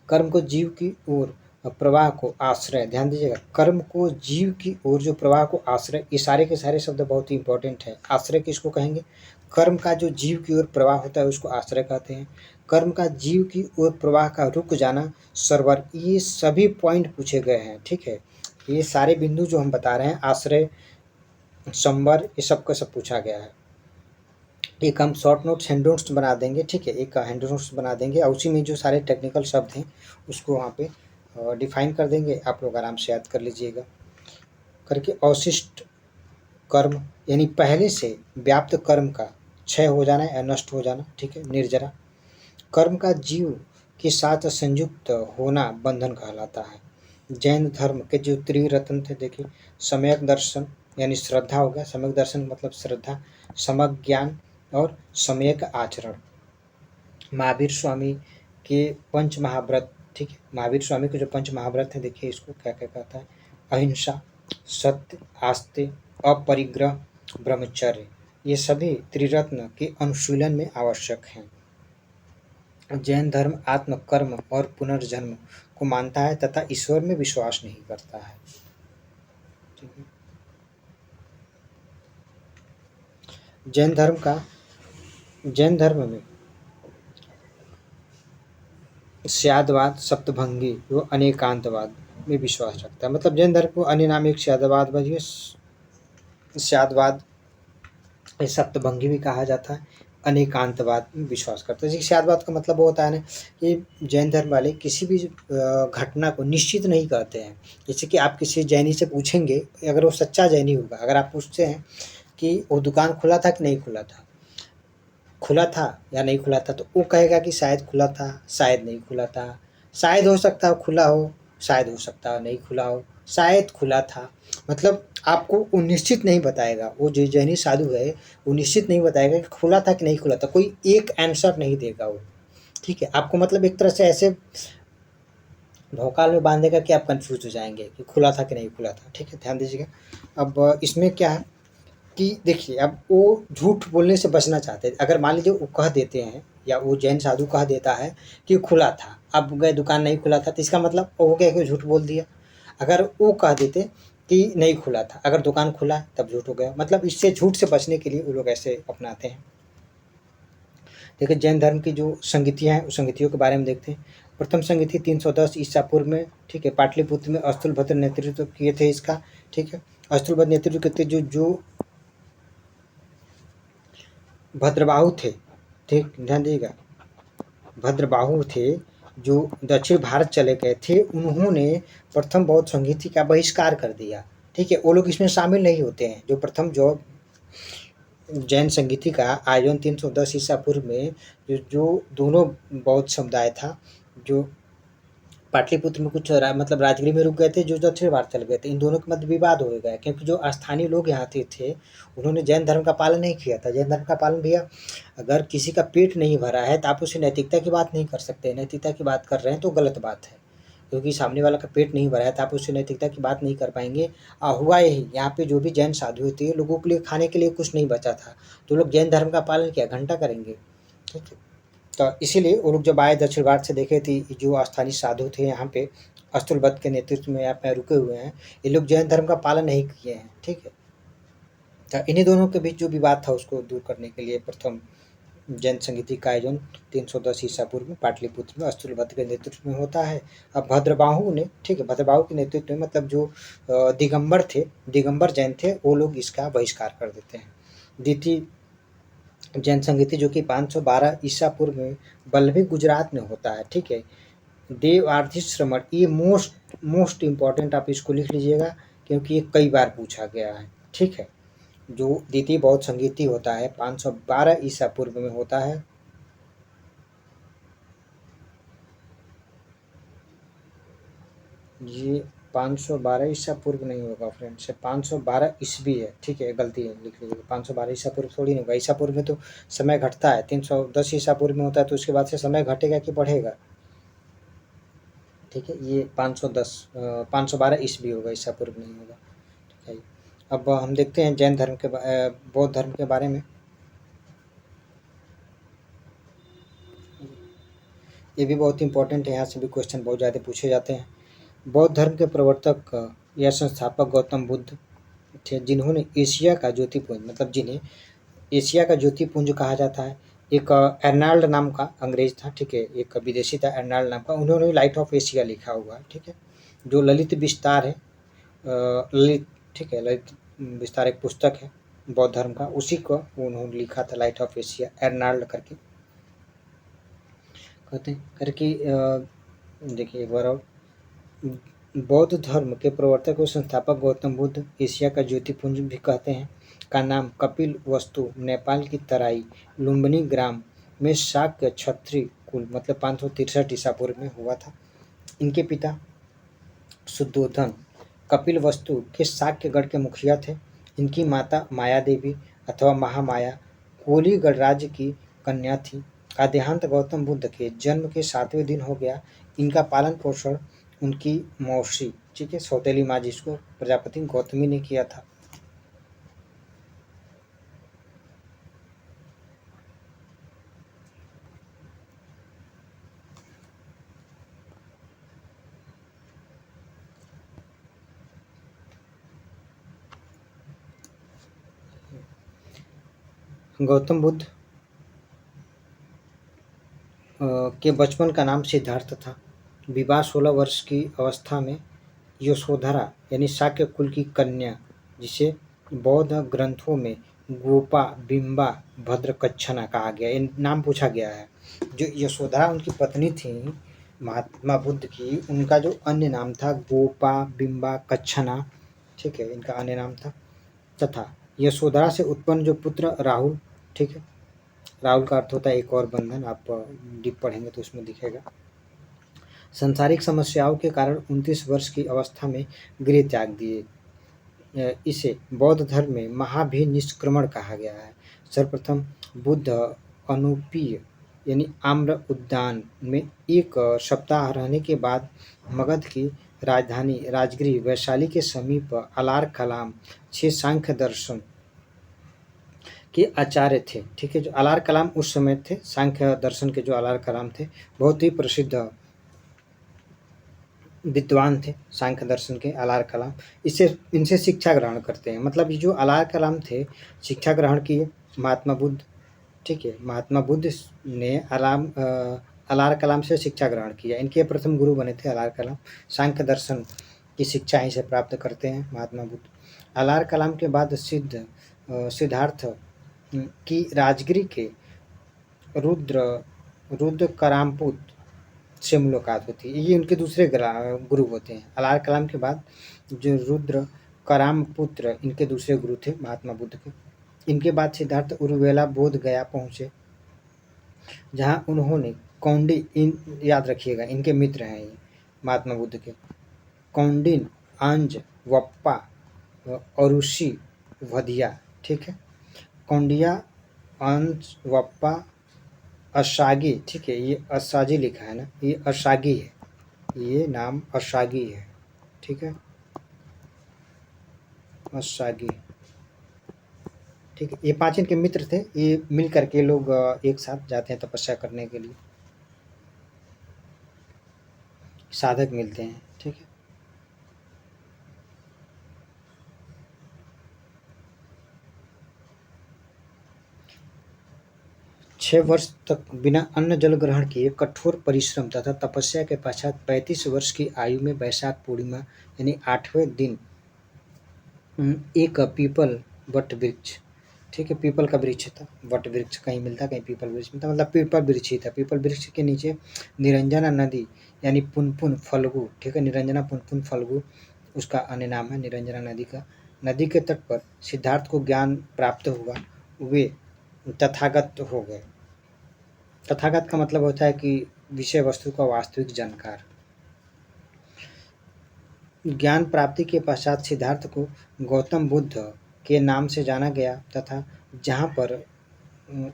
कर्म को जीव की ओर प्रवाह को आश्रय, ध्यान दीजिएगा, कर्म को जीव की ओर जो प्रवाह को आश्रय, ये सारे के सारे शब्द बहुत ही इंपॉर्टेंट है। आश्रय किसको कहेंगे? कर्म का जो जीव की ओर प्रवाह होता है उसको आश्रय कहते हैं। कर्म का जीव की ओर प्रवाह का रुक जाना, सर्वर, ये सभी पॉइंट पूछे गए हैं, ठीक है। ये सारे बिंदु जो हम बता रहे हैं, आश्रय, संवर, ये सब का सब पूछा गया है। एक हम शॉर्ट नोट्स हैंड नोट्स बना देंगे, ठीक है, एक हैंड नोट्स बना देंगे और उसी में जो सारे टेक्निकल शब्द हैं उसको वहाँ पे डिफाइन कर देंगे, आप लोग आराम से याद कर लीजिएगा। करके अवशिष्ट कर्म यानी पहले से व्याप्त कर्म का क्षय हो जाना या नष्ट हो जाना, ठीक है। निर्जरा, कर्म का जीव के साथ संयुक्त होना बंधन कहलाता है। जैन धर्म के जो त्रिरत्न थे, देखिए, सम्यक दर्शन यानी श्रद्धा हो गया, सम्यक दर्शन मतलब श्रद्धा, सम्यक ज्ञान और सम्यक आचरण। महावीर स्वामी के पंच महाव्रत, ठीक है, महावीर स्वामी के जो पंच महाव्रत है, देखिए इसको क्या क्या कहता है, अहिंसा, सत्य, आस्ते, अपरिग्रह, ब्रह्मचर्य, ये सभी त्रिरत्न के अनुशीलन में आवश्यक हैं। जैन धर्म आत्म, कर्म और पुनर्जन्म को मानता है तथा ईश्वर में विश्वास नहीं करता है। ठीक है। जैन धर्म में स्यादवाद, सप्तभंगी वो अनेकांतवाद में विश्वास रखता है। मतलब जैन धर्म को अन्य नाम एक स्यादवाद, स्यादवाद, सप्तभंगी भी कहा जाता है, अनेकांतवाद में विश्वास करता है। जैसे स्यादवाद का मतलब वो होता है ना कि जैन धर्म वाले किसी भी घटना को निश्चित नहीं कहते हैं। जैसे कि आप किसी जैनी से पूछेंगे, अगर वो सच्चा जैनी होगा, अगर आप पूछते हैं कि वो दुकान खुला था कि नहीं खुला था, खुला था या नहीं खुला था, तो वो कहेगा कि शायद खुला था, शायद नहीं खुला था, शायद हो सकता है खुला हो, शायद हो सकता है नहीं खुला हो, शायद खुला था। मतलब आपको वो निश्चित नहीं बताएगा। वो जो जैनी साधु है वो निश्चित नहीं बताएगा कि खुला था कि नहीं खुला था, कोई एक आंसर नहीं देगा वो। ठीक है, आपको मतलब एक तरह से ऐसे भौकाल में बांधेगा कि आप कंफ्यूज हो जाएंगे कि खुला था कि नहीं खुला था। ठीक है, ध्यान दीजिएगा। अब इसमें क्या है कि देखिए, अब वो झूठ बोलने से बचना चाहते हैं। अगर मान लीजिए वो कह देते हैं या वो जैन साधु कह देता है कि खुला था, अब गए दुकान नहीं खुला था, तो इसका मतलब वो क्या कि झूठ बोल दिया। अगर वो कह देते कि नहीं खुला था, अगर दुकान खुला तब झूठ हो गया। मतलब इससे झूठ से बचने के लिए वो लोग ऐसे अपनाते हैं। देखिए, जैन धर्म की जो संगतियाँ हैं उस संगतियों के बारे में देखते हैं। प्रथम संगति 310 ईसा पूर्व में, ठीक है, पाटलिपुत्र में अस्तुलभद्र नेतृत्व किए थे इसका। ठीक है, अस्तुलभद्र नेतृत्व किए थे जो भद्रबाहु थे। ठीक, ध्यान दीजिएगा, भद्रबाहु थे जो दक्षिण भारत चले गए थे, उन्होंने प्रथम बौद्ध संगीति का बहिष्कार कर दिया। ठीक है, वो लोग इसमें शामिल नहीं होते हैं। जो प्रथम जो जैन संगीति का आयोजन 310 ईसा पूर्व में जो दोनों बौद्ध समुदाय था, जो पाटलिपुत्र में कुछ मतलब राजगीर में रुक गए थे, जो दक्षिण भारत चले गए थे, इन दोनों के मध्य विवाद हो गया, क्योंकि जो स्थानीय लोग यहाँ थे उन्होंने जैन धर्म का पालन नहीं किया था। जैन धर्म का पालन भैया, अगर किसी का पेट नहीं भरा है तो आप उसे नैतिकता की बात नहीं कर सकते। नैतिकता की बात कर रहे हैं तो गलत बात है, क्योंकि सामने वाला का पेट नहीं भरा है तो आप उससे नैतिकता की बात नहीं कर पाएंगे। हुआ यही, यहाँ पे जो भी जैन साधु थे, लोगों के लिए खाने के लिए कुछ नहीं बचा था, तो लोग जैन धर्म का पालन किया, घंटा करेंगे। ठीक है, तो इसीलिए वो लोग जब आए दक्षिण भारत से, देखे थे जो स्थानीय साधु थे यहाँ पे अस्तुलभद्र के नेतृत्व में यहाँ पे रुके हुए हैं, ये लोग जैन धर्म का पालन नहीं किए हैं। ठीक है, तो इन्हीं दोनों के बीच जो विवाद था उसको दूर करने के लिए प्रथम जैन संगीति का आयोजन 310 ईसा पूर्व में पाटलिपुत्र में अस्तुलभद्र के नेतृत्व में होता है। अब भद्रबाहु ने, ठीक है, भद्रबाहु के नेतृत्व में, मतलब जो दिगंबर थे, दिगंबर जैन थे, वो लोग इसका बहिष्कार कर देते हैं। द्वितीय जैन संगीति जो कि 512 ईसा पूर्व में बल्लभी गुजरात में होता है। ठीक है, देव आरती श्रमण, ये मोस्ट इम्पॉर्टेंट, आप इसको लिख लीजिएगा क्योंकि ये कई बार पूछा गया है। ठीक है, जो द्वितीय बौद्ध संगीति होता है 512 ईसा पूर्व में होता है। ये 512 ईसा पूर्व नहीं होगा फ्रेंड्स, 512 ईस्वी है। ठीक है, गलती है, लिख लीजिएगा, 512 ईसा पूर्व थोड़ी नहीं होगा। ईसा पूर्व में तो समय घटता है, 310 ईसा पूर्व में होता है, तो उसके बाद से समय घटेगा कि बढ़ेगा। ठीक है, ये 512 ईस्वी होगा, ईसा पूर्व नहीं होगा। ठीक है, अब हम देखते हैं जैन धर्म के बौद्ध धर्म के बारे में। ये भी बहुत इंपॉर्टेंट है, यहाँ से भी क्वेश्चन बहुत ज़्यादा पूछे जाते हैं। बौद्ध धर्म के प्रवर्तक या संस्थापक गौतम बुद्ध थे, जिन्होंने एशिया का ज्योतिपुंज, मतलब जिन्हें एशिया का ज्योतिपुंज कहा जाता है। एक एर्नाल्ड नाम का अंग्रेज था, ठीक है, एक विदेशी था एर्नाल्ड नाम का, उन्होंने लाइट ऑफ एशिया लिखा हुआ है। ठीक है, जो ललित विस्तार है, ललित, ठीक है, ललित विस्तार एक पुस्तक है बौद्ध धर्म का, उसी को उन्होंने लिखा था, लाइट ऑफ एशिया, एर्नाल्ड करके कहते हैं करके। देखिए एक बार और, बौद्ध धर्म के प्रवर्तक और संस्थापक गौतम बुद्ध, एशिया का ज्योतिपुंज भी कहते हैं, का नाम कपिल वस्तु, नेपाल की तराई लुम्बिनी ग्राम में शाक्य क्षत्रिय कुल, मतलब 563 ईसा पूर्व में हुआ था। इनके पिता शुद्धोधन कपिलवस्तु के शाक्य गढ़ के मुखिया थे। इनकी माता माया देवी अथवा महामाया कोली गणराज्य की कन्या थी। आद्यंत गौतम बुद्ध के जन्म के 7वें दिन हो गया। इनका पालन पोषण उनकी मौसी, ठीक है, सौतेली माँ जिसको प्रजापति गौतमी ने किया था। गौतम बुद्ध के बचपन का नाम सिद्धार्थ था। विवाह 16 वर्ष की अवस्था में यशोधरा यानी शाक्य कुल की कन्या, जिसे बौद्ध ग्रंथों में गोपा बिंबा भद्रकच्छना कहा गया, ये नाम पूछा गया है। जो यशोधरा उनकी पत्नी थी महात्मा बुद्ध की, उनका जो अन्य नाम था गोपा बिंबा कच्छना, ठीक है, इनका अन्य नाम था। तथा यशोधरा से उत्पन्न जो पुत्र राहुल, ठीक है, राहुल का अर्थ होता है एक और बंधन, आप डीप पढ़ेंगे तो उसमें दिखेगा। सांसारिक समस्याओं के कारण 29 वर्ष की अवस्था में गृह त्याग दिए। इसे बौद्ध धर्म में महाभिनिष्क्रमण कहा गया है। सर्वप्रथम बुद्ध अनूपीय यानी आम्र उद्यान में 1 सप्ताह रहने के बाद मगध की राजधानी राजगृह वैशाली के समीप अलार कलाम 6 सांख्य दर्शन के आचार्य थे, ठीक है। जो अलार कलाम उस समय थे, सांख्य दर्शन के जो अलार कलाम थे, बहुत ही प्रसिद्ध विद्वान थे सांख्य दर्शन के अलार कलाम। इनसे शिक्षा ग्रहण करते हैं। मतलब ये जो अलार कलाम थे, शिक्षा ग्रहण किए महात्मा बुद्ध, ठीक है। महात्मा बुद्ध ने अलार कलाम से शिक्षा ग्रहण किया। इनके प्रथम गुरु बने थे अलार कलाम। सांख्य दर्शन की शिक्षा यहीं से प्राप्त करते हैं महात्मा बुद्ध। अलार कलाम के बाद सिद्धार्थ की राजगिरी के रुद्र करामपुत से मुलाकात होती है। ये उनके दूसरे गुरु होते हैं। अलार कलाम के बाद जो रुद्र करामपुत्र इनके दूसरे गुरु थे महात्मा बुद्ध के। इनके बाद सिद्धार्थ उर्वेला बोध गया पहुँचे, जहाँ उन्होंने कौंडी, याद रखिएगा इनके मित्र हैं ये महात्मा बुद्ध के, कौंडिन, अंज, वप्पा, अरुषि, वधिया, ठीक है। कौंडिया, अंज, वप्पा, अशागी, ठीक है, ये अशाजी लिखा है ना, ये अशागी है, ये नाम अशागी है, ठीक है, अशागी, ठीक है। ये 5 इनके मित्र थे। ये मिल करके लोग एक साथ जाते हैं तपस्या करने के लिए, साधक मिलते हैं, ठीक है। छह वर्ष तक बिना अन्न जल ग्रहण किए कठोर परिश्रम तथा तपस्या के पश्चात 35 वर्ष की आयु में वैशाख पूर्णिमा यानी 8वें दिन एक पीपल वट वृक्ष, ठीक है, पीपल का वृक्ष था, वट वृक्ष कहीं मिलता कहीं पीपल वृक्ष मिलता, मतलब पीपल वृक्ष ही था। पीपल वृक्ष के नीचे निरंजना नदी यानी पुनपुन फल्गु, ठीक है, निरंजना पुनपुन फल्गु उसका अन्य नाम है निरंजना नदी का। नदी के तट पर सिद्धार्थ को ज्ञान प्राप्त हुआ। वे तथागत हो गए। तथागत का मतलब होता है कि विषय वस्तु का वास्तविक जानकार। ज्ञान प्राप्ति के पश्चात सिद्धार्थ को गौतम बुद्ध के नाम से जाना गया तथा जहाँ पर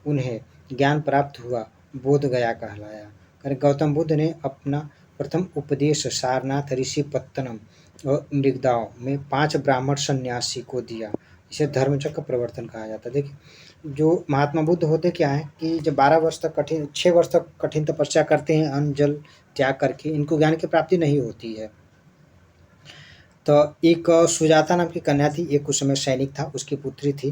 उन्हें ज्ञान प्राप्त हुआ बोध गया कहलाया। गौतम बुद्ध ने अपना प्रथम उपदेश सारनाथ ऋषि पत्तनम और मृगदाव में 5 ब्राह्मण सन्यासी को दिया। इसे धर्मचक्र प्रवर्तन कहा जाता है। देखिए जो महात्मा बुद्ध होते क्या है कि जब 6 वर्ष तक कठिन तपस्या करते हैं अन्न जल त्याग करके, इनको ज्ञान की प्राप्ति नहीं होती है। तो एक सुजाता नाम की कन्या थी, एक उस समय सैनिक था, उसकी पुत्री थी।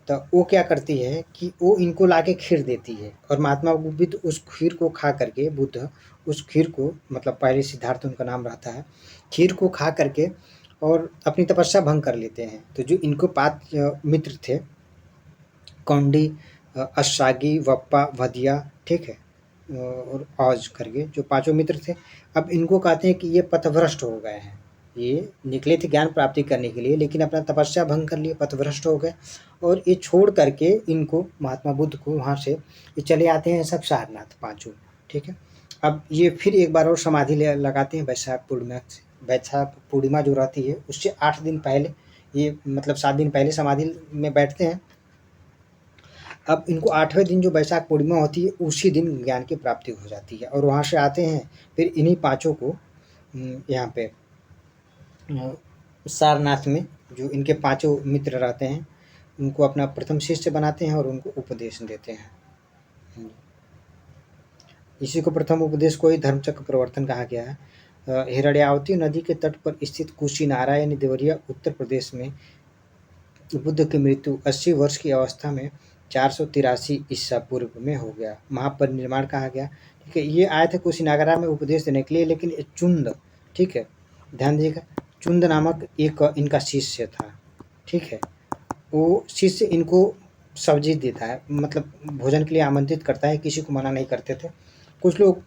तो वो क्या करती है कि वो इनको लाके खीर देती है और महात्मा बुद्ध उस खीर को खा करके, बुद्ध उस खीर को, मतलब पहले सिद्धार्थ उनका नाम रहता है, खीर को खा करके और अपनी तपस्या भंग कर लेते हैं। तो जो इनको 5 मित्र थे, कौंडी, अशागी, वप्पा, वधिया, ठीक है, और औज करके जो 5 मित्र थे, अब इनको कहते हैं कि ये पथभ्रष्ट हो गए हैं। ये निकले थे ज्ञान प्राप्ति करने के लिए, लेकिन अपना तपस्या भंग कर लिए, पथभ्रष्ट हो गए और ये छोड़ करके इनको महात्मा बुद्ध को वहाँ से ये चले आते हैं सब सारनाथ 5, ठीक है। अब ये फिर एक बार और समाधि लगाते हैं वैशाख पूर्णिमा से, वैशाख पूर्णिमा जो रहती है उससे 8 दिन पहले ये मतलब 7 दिन पहले समाधि में बैठते हैं। अब इनको 8वें दिन जो बैसाख पूर्णिमा होती है उसी दिन ज्ञान की प्राप्ति हो जाती है और वहाँ से आते हैं फिर इन्हीं पाँचों को यहाँ पे सारनाथ में जो इनके पाँचों मित्र रहते हैं उनको अपना प्रथम शिष्य बनाते हैं और उनको उपदेश देते हैं। इसी को प्रथम उपदेश को ही धर्मचक्र प्रवर्तन कहा गया है। हिरण्यावती नदी के तट पर स्थित कुशीनारायण देवरिया उत्तर प्रदेश में बुद्ध की मृत्यु 80 वर्ष की अवस्था में 483 ईसा पूर्व में हो गया। महापरिनिर्वाण कहा गया। ठीक है, ये आए थे कुशीनागरा में उपदेश देने के लिए, लेकिन ये चुंद, ठीक है, ध्यान दीजिएगा, चुंद नामक एक इनका शिष्य था। ठीक है, वो शिष्य इनको सब्जी देता है, मतलब भोजन के लिए आमंत्रित करता है, किसी को मना नहीं करते थे। कुछ लोग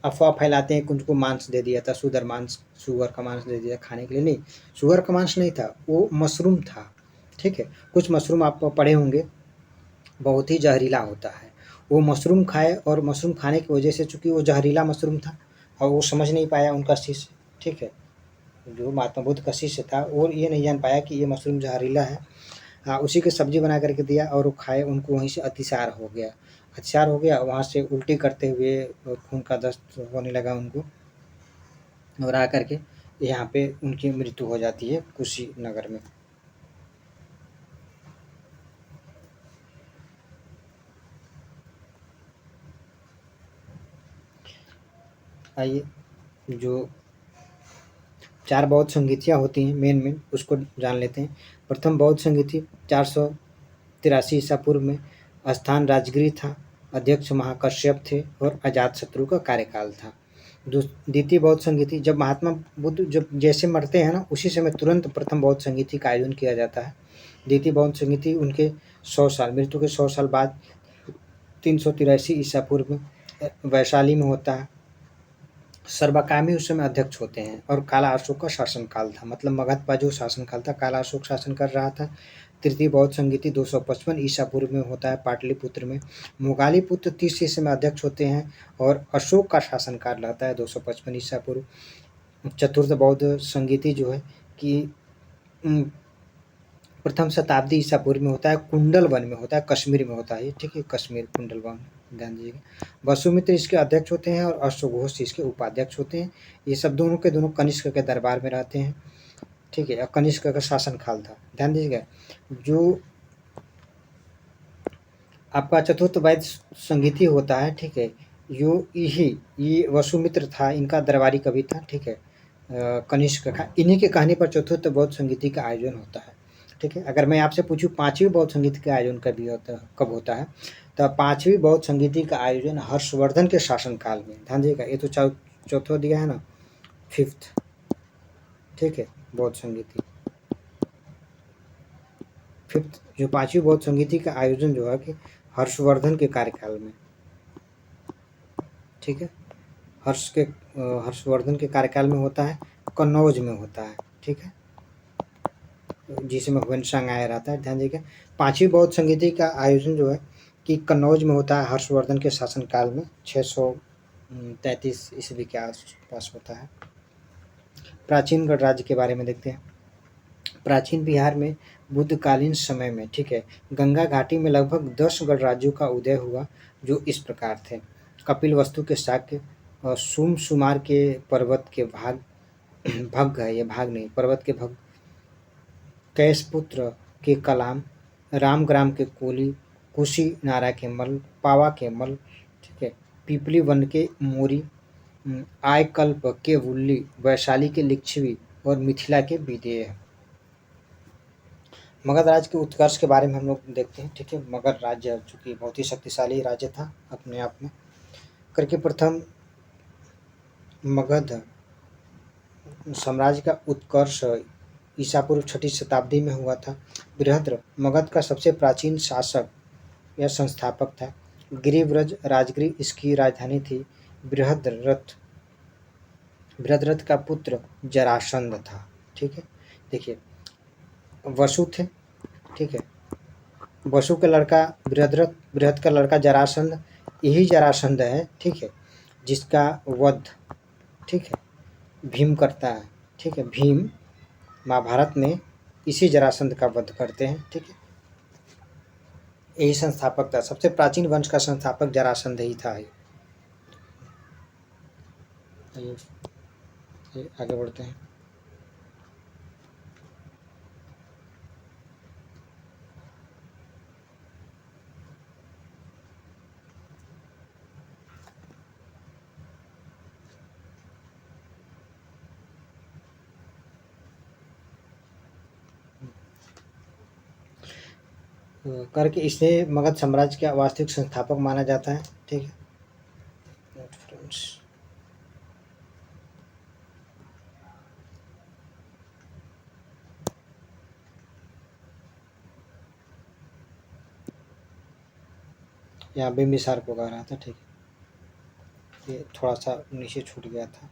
अफवाह फैलाते हैं कि उनको मांस दे दिया था, सुअर मांस, सुअर का मांस दे दिया खाने के लिए। नहीं, सुअर का मांस नहीं था, वो मशरूम था। ठीक है, कुछ मशरूम आप पढ़े होंगे, बहुत ही जहरीला होता है। वो मशरूम खाए और मशरूम खाने की वजह से, चूँकि वो जहरीला मशरूम था और वो समझ नहीं पाया उनका शिष्य, ठीक है, जो महात्मा बुद्ध का शिष्य था, वो ये नहीं जान पाया कि ये मशरूम जहरीला है। हाँ, उसी की सब्जी बना करके दिया और वो खाए, उनको वहीं से अतिसार हो गया। अतिसार हो गया, वहाँ से उल्टी करते हुए खून का दस्त होने लगा उनको और आ करके यहाँ पे उनकी मृत्यु हो जाती है कुशीनगर में। आइए, जो 4 बौद्ध संगीतियाँ होती हैं मेन उसको जान लेते हैं। प्रथम बौद्ध संगीति 483 ईसा पूर्व में, स्थान राजगृह था, अध्यक्ष महाकश्यप थे और अजातशत्रु का कार्यकाल था। द्वितीय बौद्ध संगीति, जब महात्मा बुद्ध जब जैसे मरते हैं ना, उसी समय तुरंत प्रथम बौद्ध संगीति का आयोजन किया जाता है। द्वितीय बौद्ध संगीति उनके 100 साल, मृत्यु के 100 साल बाद 383 ईसा पूर्व में वैशाली में होता है। सर्वकामी उस समय अध्यक्ष होते हैं और काला अशोक का शासनकाल था, मतलब मगध का जो शासनकाल था, काला अशोक शासन कर रहा था। तृतीय बौद्ध संगीति 255 ईसा पूर्व में होता है पाटलिपुत्र में। मुगाली पुत्र 30 ईसा में अध्यक्ष होते हैं और अशोक का शासनकाल रहता है 255 ईसा पूर्व। चतुर्थ बौद्ध संगीति जो है कि प्रथम शताब्दी ईसा पूर्व में होता है, कुंडल वन में होता है, कश्मीर में होता है। ठीक है, कश्मीर कुंडल वन, ध्यान दीजिएगा। वसुमित्र इसके अध्यक्ष होते हैं और अश्वघोष इसके उपाध्यक्ष होते हैं। ये सब दोनों के दोनों कनिष्क के दरबार में रहते हैं। ठीक है, कनिष्क का शासनकाल था, ध्यान दीजिएगा। जो आपका चतुर्थ वैद्य संगीति होता है, ठीक है, ये वसुमित्र था, इनका दरबारी कवि था। ठीक है, कनिष्क का, इन्हीं के कहने पर चतुर्थ बौद्ध संगीति का आयोजन होता है। ठीक है, अगर मैं आपसे पूछूं पांचवी बौद्ध संगीति का आयोजन कब होता है, तो पांचवी बौद्ध संगीति का आयोजन हर्षवर्धन के शासनकाल में। ध्यान दीजिएगा, ये तो चौथा दिया है ना, फिफ्थ। ठीक है, बौद्ध संगीति फिफ्थ, जो पांचवी बौद्ध संगीति का आयोजन जो है कि हर्षवर्धन के कार्यकाल में। ठीक है, हर्षवर्धन के कार्यकाल में होता है, कन्नौज में होता है। ठीक है, जिसमें ह्वेनसांग आया रहता है। ध्यान दीजिएगा, पांचवी बौद्ध संगीति का आयोजन जो है कि कन्नौज में होता है हर्षवर्धन के शासनकाल में, 633 ईस्वी के आसपास होता है। प्राचीन गणराज्य के बारे में देखते हैं। प्राचीन बिहार में बुद्धकालीन समय में, ठीक है, गंगा घाटी में लगभग 10 गणराज्यों का उदय हुआ, जो इस प्रकार थे। कपिलवस्तु के शाक्य, सुमार के पर्वत के भग है, ये भाग नहीं, पर्वत के भग, कैसपुत्र के कलाम, रामग्राम के कोली, कुशीनारा के मल, पावा के मल, ठीक है, पीपली वन के मोरी, आयकल्प के वुल्ली, वैशाली के लिच्छवी और मिथिला के विदेह। मगध राज्य के उत्कर्ष के बारे में हम लोग देखते हैं। ठीक है, मगध राज्य चूँकि बहुत ही शक्तिशाली राज्य था अपने आप में करके, प्रथम मगध साम्राज्य का उत्कर्ष ईसा पूर्व 6ठी शताब्दी में हुआ था। बृहद्र मगध का सबसे प्राचीन शासक या संस्थापक था। गिरिव्रज राजगृह इसकी राजधानी थी। बृहद्रथ का पुत्र जरासंध था। ठीक है, देखिए, वसु थे। ठीक है, वसु का लड़का बृहद का लड़का जरासंध, यही जरासंध है, ठीक है, जिसका वध, ठीक है, भीम करता है। ठीक है। भीम महाभारत में इसी जरासंध का वध करते हैं, ठीक है। यही संस्थापक था, सबसे प्राचीन वंश का संस्थापक जरासंध ही था। ये आगे बढ़ते हैं। करके इसे मगध साम्राज्य का वास्तविक संस्थापक माना जाता है, ठीक है। यहाँ बिंबिसार को कह रहा था, ठीक है। ये थोड़ा सा नीचे छूट गया था।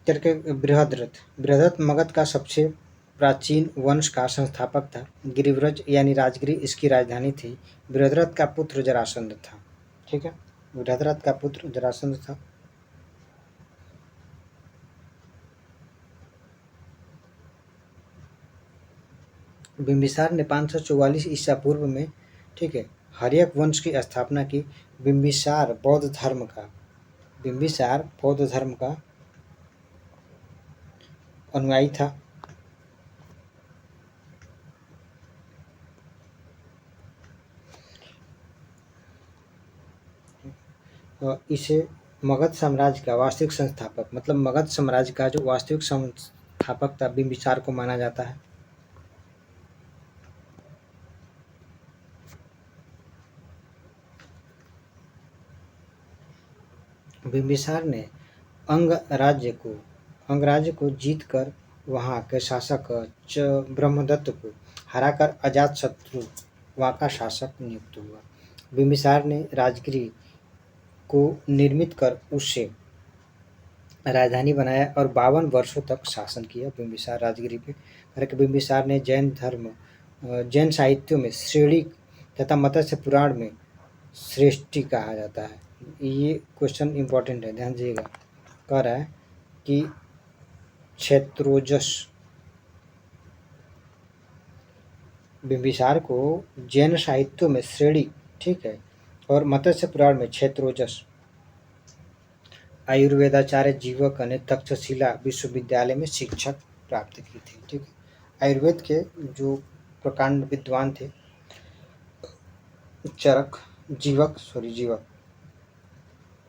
करके बृहद्रथ, बृहद्रथ मगध का सबसे प्राचीन वंश का संस्थापक था। गिरिव्रज यानी राजगिरी इसकी राजधानी थी। बृहद्रथ का पुत्र जरासंध था, ठीक है। बृहद्रथ का पुत्र जरासंध था। बिंबिसार ने 544 ईसा पूर्व में, ठीक है, हर्यक वंश की स्थापना की। बिंबिसार बौद्ध धर्म का अनुयायी था। इसे मगध साम्राज्य का वास्तविक संस्थापक, मतलब मगध साम्राज्य का जो वास्तविक संस्थापक था, बिंबिसार को माना जाता है। बिंबिसार ने अंग राज्य को जीतकर वहां के शासक ब्रह्मदत्त को हराकर अजातशत्रु वहां का शासक नियुक्त हुआ। बिंबिसार ने राजगिरी को निर्मित कर उससे राजधानी बनाया और 52 वर्षों तक शासन किया बिंबिसार राजगिरी पे। बिंबिसार ने जैन साहित्यों में श्रेणी तथा मत्स्य पुराण में श्रेष्ठी कहा जाता है। ये क्वेश्चन इम्पोर्टेंट है, ध्यान दीजिएगा। कह रहा है कि क्षेत्रोजस, बिंबिसार को जैन साहित्यों में श्रेणी, ठीक है, और मत्स्य पुराण में क्षेत्रोजस। आयुर्वेदाचार्य जीवक ने तक्षशिला विश्वविद्यालय में शिक्षा प्राप्त की थी, ठीक है। आयुर्वेद के जो प्रकांड विद्वान थे, जीवक,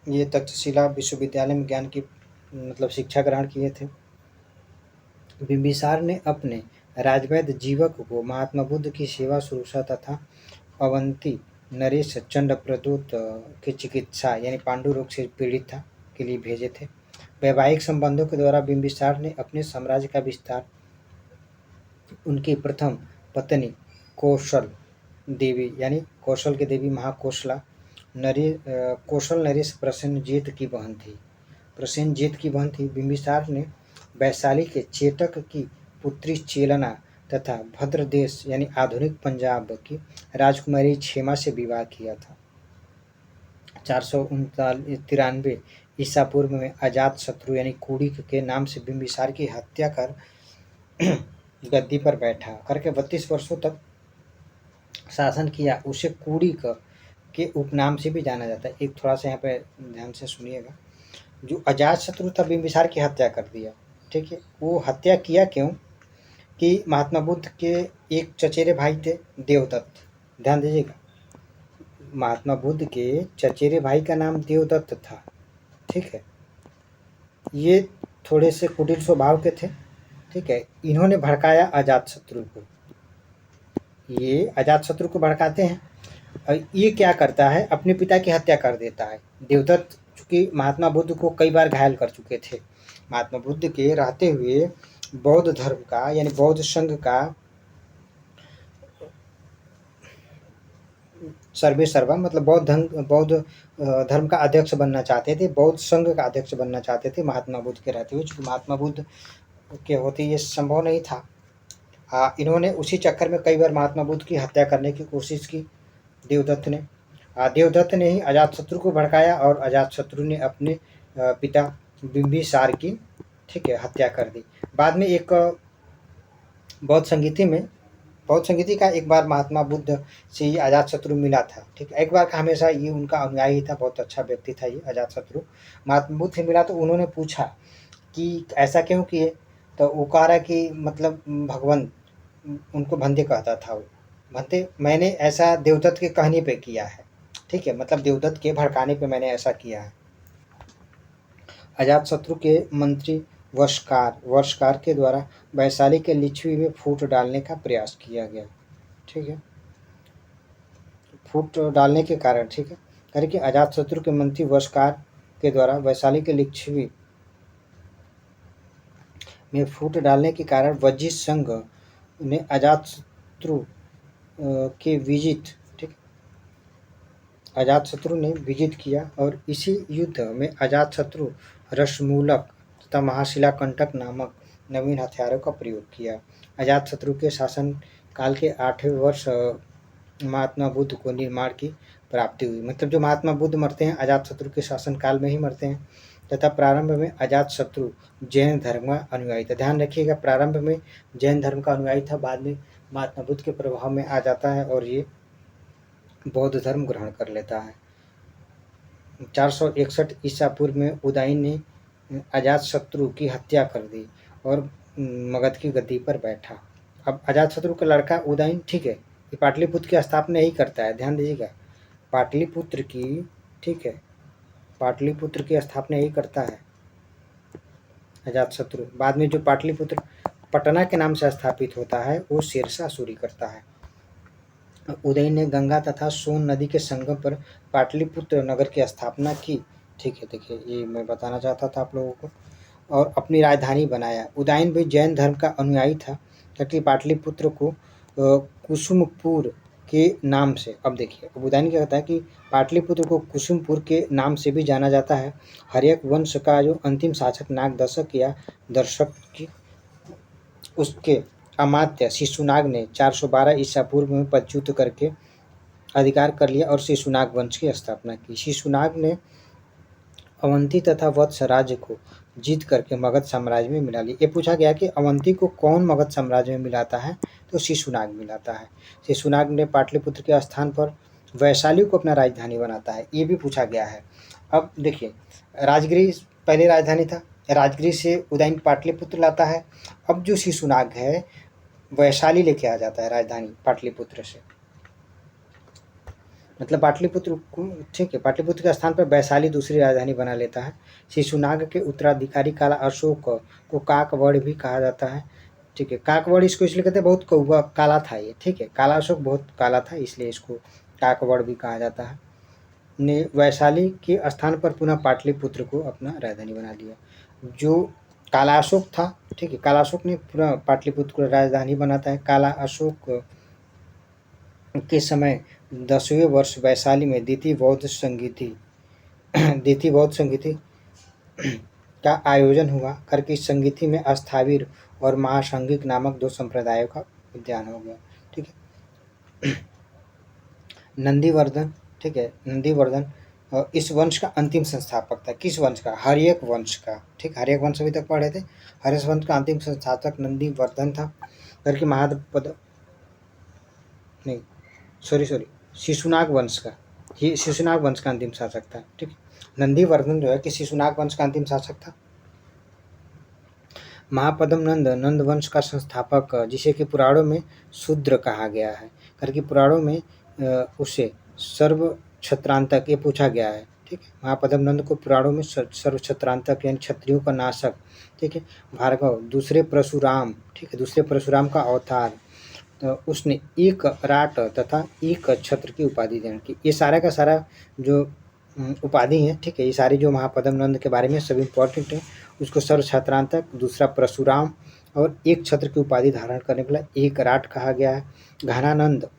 ये तक्षशिला विश्वविद्यालय में ज्ञान की मतलब शिक्षा ग्रहण किए थे। बिंबिसार ने अपने राजवैद्य जीवक को महात्मा बुद्ध की सेवा शुश्रूषा तथा अवंती नरेश चंड प्रदूत की चिकित्सा यानी पांडु रोग से पीड़ित था के लिए भेजे थे। वैवाहिक संबंधों के द्वारा बिंबिसार ने अपने साम्राज्य का विस्तार उनकी प्रथम पत्नी कौशल देवी यानी कौशल की देवी महाकौशला कौशल नरेश प्रसेनजीत की बहन थी। बिंबिसार ने वैशाली के चेटक की पुत्री चेलना तथा भद्रदेश यानी आधुनिक पंजाब की राजकुमारी क्षेमा से विवाह किया था। 493 ईसा पूर्व में अजातशत्रु यानी कुड़िक के नाम से बिंबिसार की हत्या कर गद्दी पर बैठा करके 32 वर्षों तक शासन किया। उसे कुड़िक के उपनाम से भी जाना जाता है। एक थोड़ा सा यहाँ पे ध्यान से सुनिएगा। जो अजातशत्रु था बिंबिसार की हत्या कर दिया, ठीक है। वो हत्या किया क्यों कि महात्मा बुद्ध के एक चचेरे भाई थे देवदत्त, ध्यान दीजिएगा। महात्मा बुद्ध के चचेरे भाई का नाम देवदत्त था, ठीक है। ये थोड़े से कुटिल स्वभाव के थे, ठीक है। इन्होंने भड़काया अजातशत्रु को। ये अजातशत्रु को भड़काते हैं और ये क्या करता है, अपने पिता की हत्या कर देता है। देवदत्त चूंकि महात्मा बुद्ध को कई बार घायल कर चुके थे। महात्मा बुद्ध के रहते हुए बौद्ध धर्म का यानी बौद्ध संघ का सर्वे सर्वा मतलब बौद्ध धर्म का अध्यक्ष बनना चाहते थे, बौद्ध संघ का अध्यक्ष बनना चाहते थे महात्मा बुद्ध के रहते हुए। चूँकि महात्मा बुद्ध के होते ये संभव नहीं था। इन्होंने उसी चक्कर में कई बार महात्मा बुद्ध की हत्या करने की कोशिश की देवदत्त ने ही अजातशत्रु को भड़काया और अजातशत्रु ने अपने पिता बिंबिसार की, ठीक है, हत्या कर दी। बाद में एक बौद्ध संगीति का एक बार महात्मा बुद्ध से ये अजातशत्रु मिला था, ठीक है। एक बार का हमेशा ये उनका अनुयायी था, बहुत अच्छा व्यक्ति था ये अजातशत्रु। महात्मा बुद्ध से मिला तो उन्होंने पूछा कि ऐसा क्यों किए, तो वो कह रहा कि मतलब भगवान, उनको भंते कहता था वो, भंते मैंने ऐसा देवदत्त के कहने पे किया है, ठीक है, मतलब देवदत्त के भड़काने पे मैंने ऐसा किया है। अजातशत्रु के मंत्री वर्षकार के द्वारा वैशाली के लिच्छवी में फूट डालने का प्रयास किया गया, ठीक है। फूट डालने के कारण, ठीक है, करके अजातशत्रु के मंत्री वर्षकार के द्वारा वैशाली के लिच्छवी में फूट डालने के कारण वज्जित संघ ने अजातशत्रु के विजित, ठीक, अजातशत्रु ने विजित किया और इसी युद्ध में अजातशत्रु रसमूलक तथा महाशिलाकंटक नामक नवीन हथियारों का प्रयोग किया। अजातशत्रु के शासन काल के 8वें वर्ष महात्मा बुद्ध को निर्माण की प्राप्ति हुई। मतलब जो महात्मा बुद्ध मरते हैं अजातशत्रु के शासन काल में ही मरते हैं, तथा प्रारंभ में अजातशत्रु जैन धर्म का अनुयायी था। ध्यान रखिएगा, प्रारंभ में जैन धर्म का अनुयायी था, बाद में महात्मा बुद्ध के प्रभाव में आ जाता है और ये बौद्ध धर्म ग्रहण कर लेता है। 461 ईसा पूर्व में उदयन ने अजातशत्रु की हत्या कर दी और मगध की गद्दी पर बैठा। अब अजातशत्रु का लड़का उदयन, ठीक है, ये पाटलिपुत्र की स्थापना यही करता है, ध्यान दीजिएगा, पाटलिपुत्र की, ठीक है, पाटलिपुत्र की स्थापना यही करता है अजातशत्रु। बाद में जो पाटलिपुत्र पटना के नाम से स्थापित होता है वो शेरशाह सूरी करता है। उदयन ने गंगा तथा सोन नदी के संगम पर पाटलिपुत्र नगर की स्थापना की, ठीक है। देखिए ये मैं बताना चाहता था आप लोगों को, और अपनी राजधानी बनाया। उदयन भी जैन धर्म का अनुयायी था, क्योंकि पाटलिपुत्र को कुसुमपुर के नाम से, अब देखिए अब उदयन क्या कहता है कि पाटलिपुत्र को कुसुमपुर के नाम से भी जाना जाता है। हर्यक वंश का जो अंतिम शासक नागदशक या दर्शक की, उसके अमात्य शिशुनाग ने 412 ईसा पूर्व में पदच्युत करके अधिकार कर लिया और शिशुनाग वंश की स्थापना की। शिशुनाग ने अवंती तथा वत्स राज्य को जीत करके मगध साम्राज्य में मिला लिया। ये पूछा गया कि अवंती को कौन मगध साम्राज्य में मिलाता है, तो शिशुनाग मिलाता है। शिशुनाग ने पाटलिपुत्र के स्थान पर वैशाली को अपना राजधानी बनाता है, ये भी पूछा गया है। अब देखिए, राजगिरी पहले राजधानी था, राजगिरी से उदयन पाटलिपुत्र लाता है। अब जो शिशुनाग है वैशाली लेके आ जाता है राजधानी पाटलिपुत्र से, मतलब पाटलिपुत्र को, ठीक है, पाटलिपुत्र के स्थान पर वैशाली दूसरी राजधानी बना लेता है। शिशुनाग के उत्तराधिकारी काला अशोक को काकवड़ भी कहा जाता है, ठीक है। काकवड़ इसको इसलिए कहते हैं, बहुत कौवा काला था ये, ठीक है, काला अशोक बहुत काला था इसलिए इसको काकवड़ भी कहा जाता है। ने वैशाली के स्थान पर पुनः पाटलिपुत्र को अपना राजधानी बना लिया। जो काला अशोक था, ठीक है, काला अशोक ने पुनः पाटलिपुत्र को राजधानी बनाता है। काला अशोक के समय 10वें वर्ष वैशाली में द्वितीय बौद्ध संगीति का आयोजन हुआ करके इस संगीति में अस्थावीर और महासंघिक नामक 2 संप्रदायों का उद्यान हो गया, ठीक है। नंदीवर्धन, ठीक है, नंदीवर्धन इस वंश का अंतिम संस्थापक था। किस वंश का? हर्यक वंश का, ठीक, हर्यक वंश अभी तक पढ़े थे। हर्यक वंश का अंतिम संस्थापक नंदीवर्धन था करके महापद नहीं सॉरी शिशुनाग वंश का, ये शिशुनाग वंश का अंतिम शासक था, ठीक। नंदीवर्धन जो है कि शिशुनाग वंश का अंतिम शासक था। महापद्म नंद वंश का संस्थापक, जिसे कि पुराणों में शूद्र कहा गया है करके पुराणों में उसे सर्व क्षत्रांतक ये पूछा गया है, ठीक है। महापद्म नंद को पुराणों में सर्व क्षत्रांतक यानी क्षत्रियों का नाशक, ठीक है, भार्गव, दूसरे परशुराम, ठीक है, दूसरे परशुराम का अवतार, तो उसने एक राट तथा एक छत्र की उपाधि देने की। ये सारा का सारा जो उपाधि है, ठीक है, ये सारी जो महापद्म नंद के बारे में सब इम्पोर्टेंट है। उसको सर्व छत्रांतक, दूसरा परशुराम और एक छत्र की उपाधि धारण करने के लिए एक राट कहा गया है। घनानंद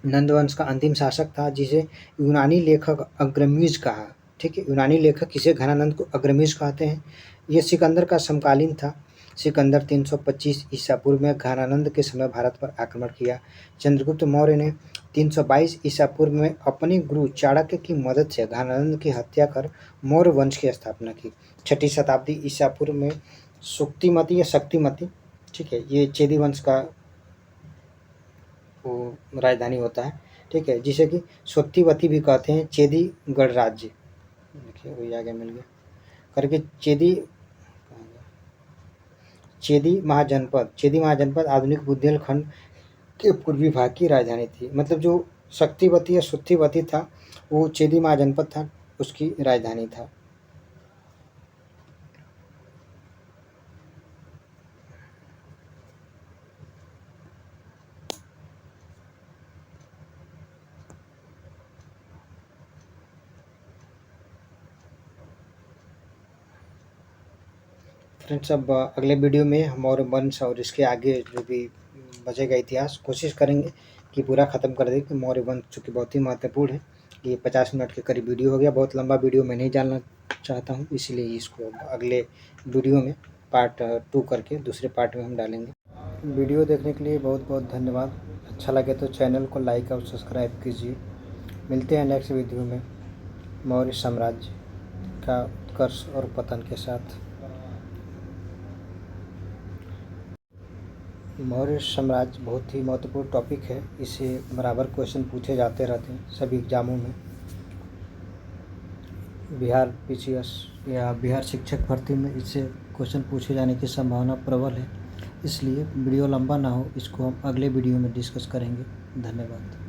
नंदवंश का अंतिम शासक था, जिसे यूनानी लेखक अग्रमीज कहा, ठीक है, यूनानी लेखक किसे घनानंद को अग्रमीज कहते हैं। ये सिकंदर का समकालीन था सिकंदर 325 ईसा पूर्व में घनानंद के समय भारत पर आक्रमण किया। चंद्रगुप्त मौर्य ने 322 ईसा पूर्व में अपने गुरु चाणक्य की मदद से घनानंद की हत्या कर मौर्य वंश की स्थापना की। 6ठी शताब्दी ईसा पूर्व में सुक्तिमती या शक्तिमती, ठीक है, ये चेदी वंश का वो राजधानी होता है, ठीक है, जिसे कि स्वत्तिवती भी कहते हैं, चेदी गणराज्य, देखिए वही आगे मिल गया करके चेदी महाजनपद आधुनिक बुंदेलखंड के पूर्वी भाग की राजधानी थी। मतलब जो शक्तिवती या सुत्तिवती था वो चेदी महाजनपद था, उसकी राजधानी था। फ्रेंड्स, अब अगले वीडियो में हम और वंश और इसके आगे जो भी बचेगा इतिहास कोशिश करेंगे कि पूरा ख़त्म कर दें, कि मौर्य वंश चूँकि बहुत ही महत्वपूर्ण है। ये 50 मिनट के करीब वीडियो हो गया, बहुत लंबा वीडियो मैं नहीं डालना चाहता हूँ, इसलिए इसको अगले वीडियो में पार्ट 2 करके दूसरे पार्ट में हम डालेंगे। वीडियो देखने के लिए बहुत बहुत धन्यवाद। अच्छा लगे तो चैनल को लाइक और सब्सक्राइब कीजिए। मिलते हैं नेक्स्ट वीडियो में मौर्य साम्राज्य का उत्कर्ष और पतन के साथ। मौर्य साम्राज्य बहुत ही महत्वपूर्ण टॉपिक है, इससे बराबर क्वेश्चन पूछे जाते रहते हैं सभी एग्जामों में। बिहार पीसीएस या बिहार शिक्षक भर्ती में इससे क्वेश्चन पूछे जाने की संभावना प्रबल है, इसलिए वीडियो लंबा ना हो, इसको हम अगले वीडियो में डिस्कस करेंगे। धन्यवाद।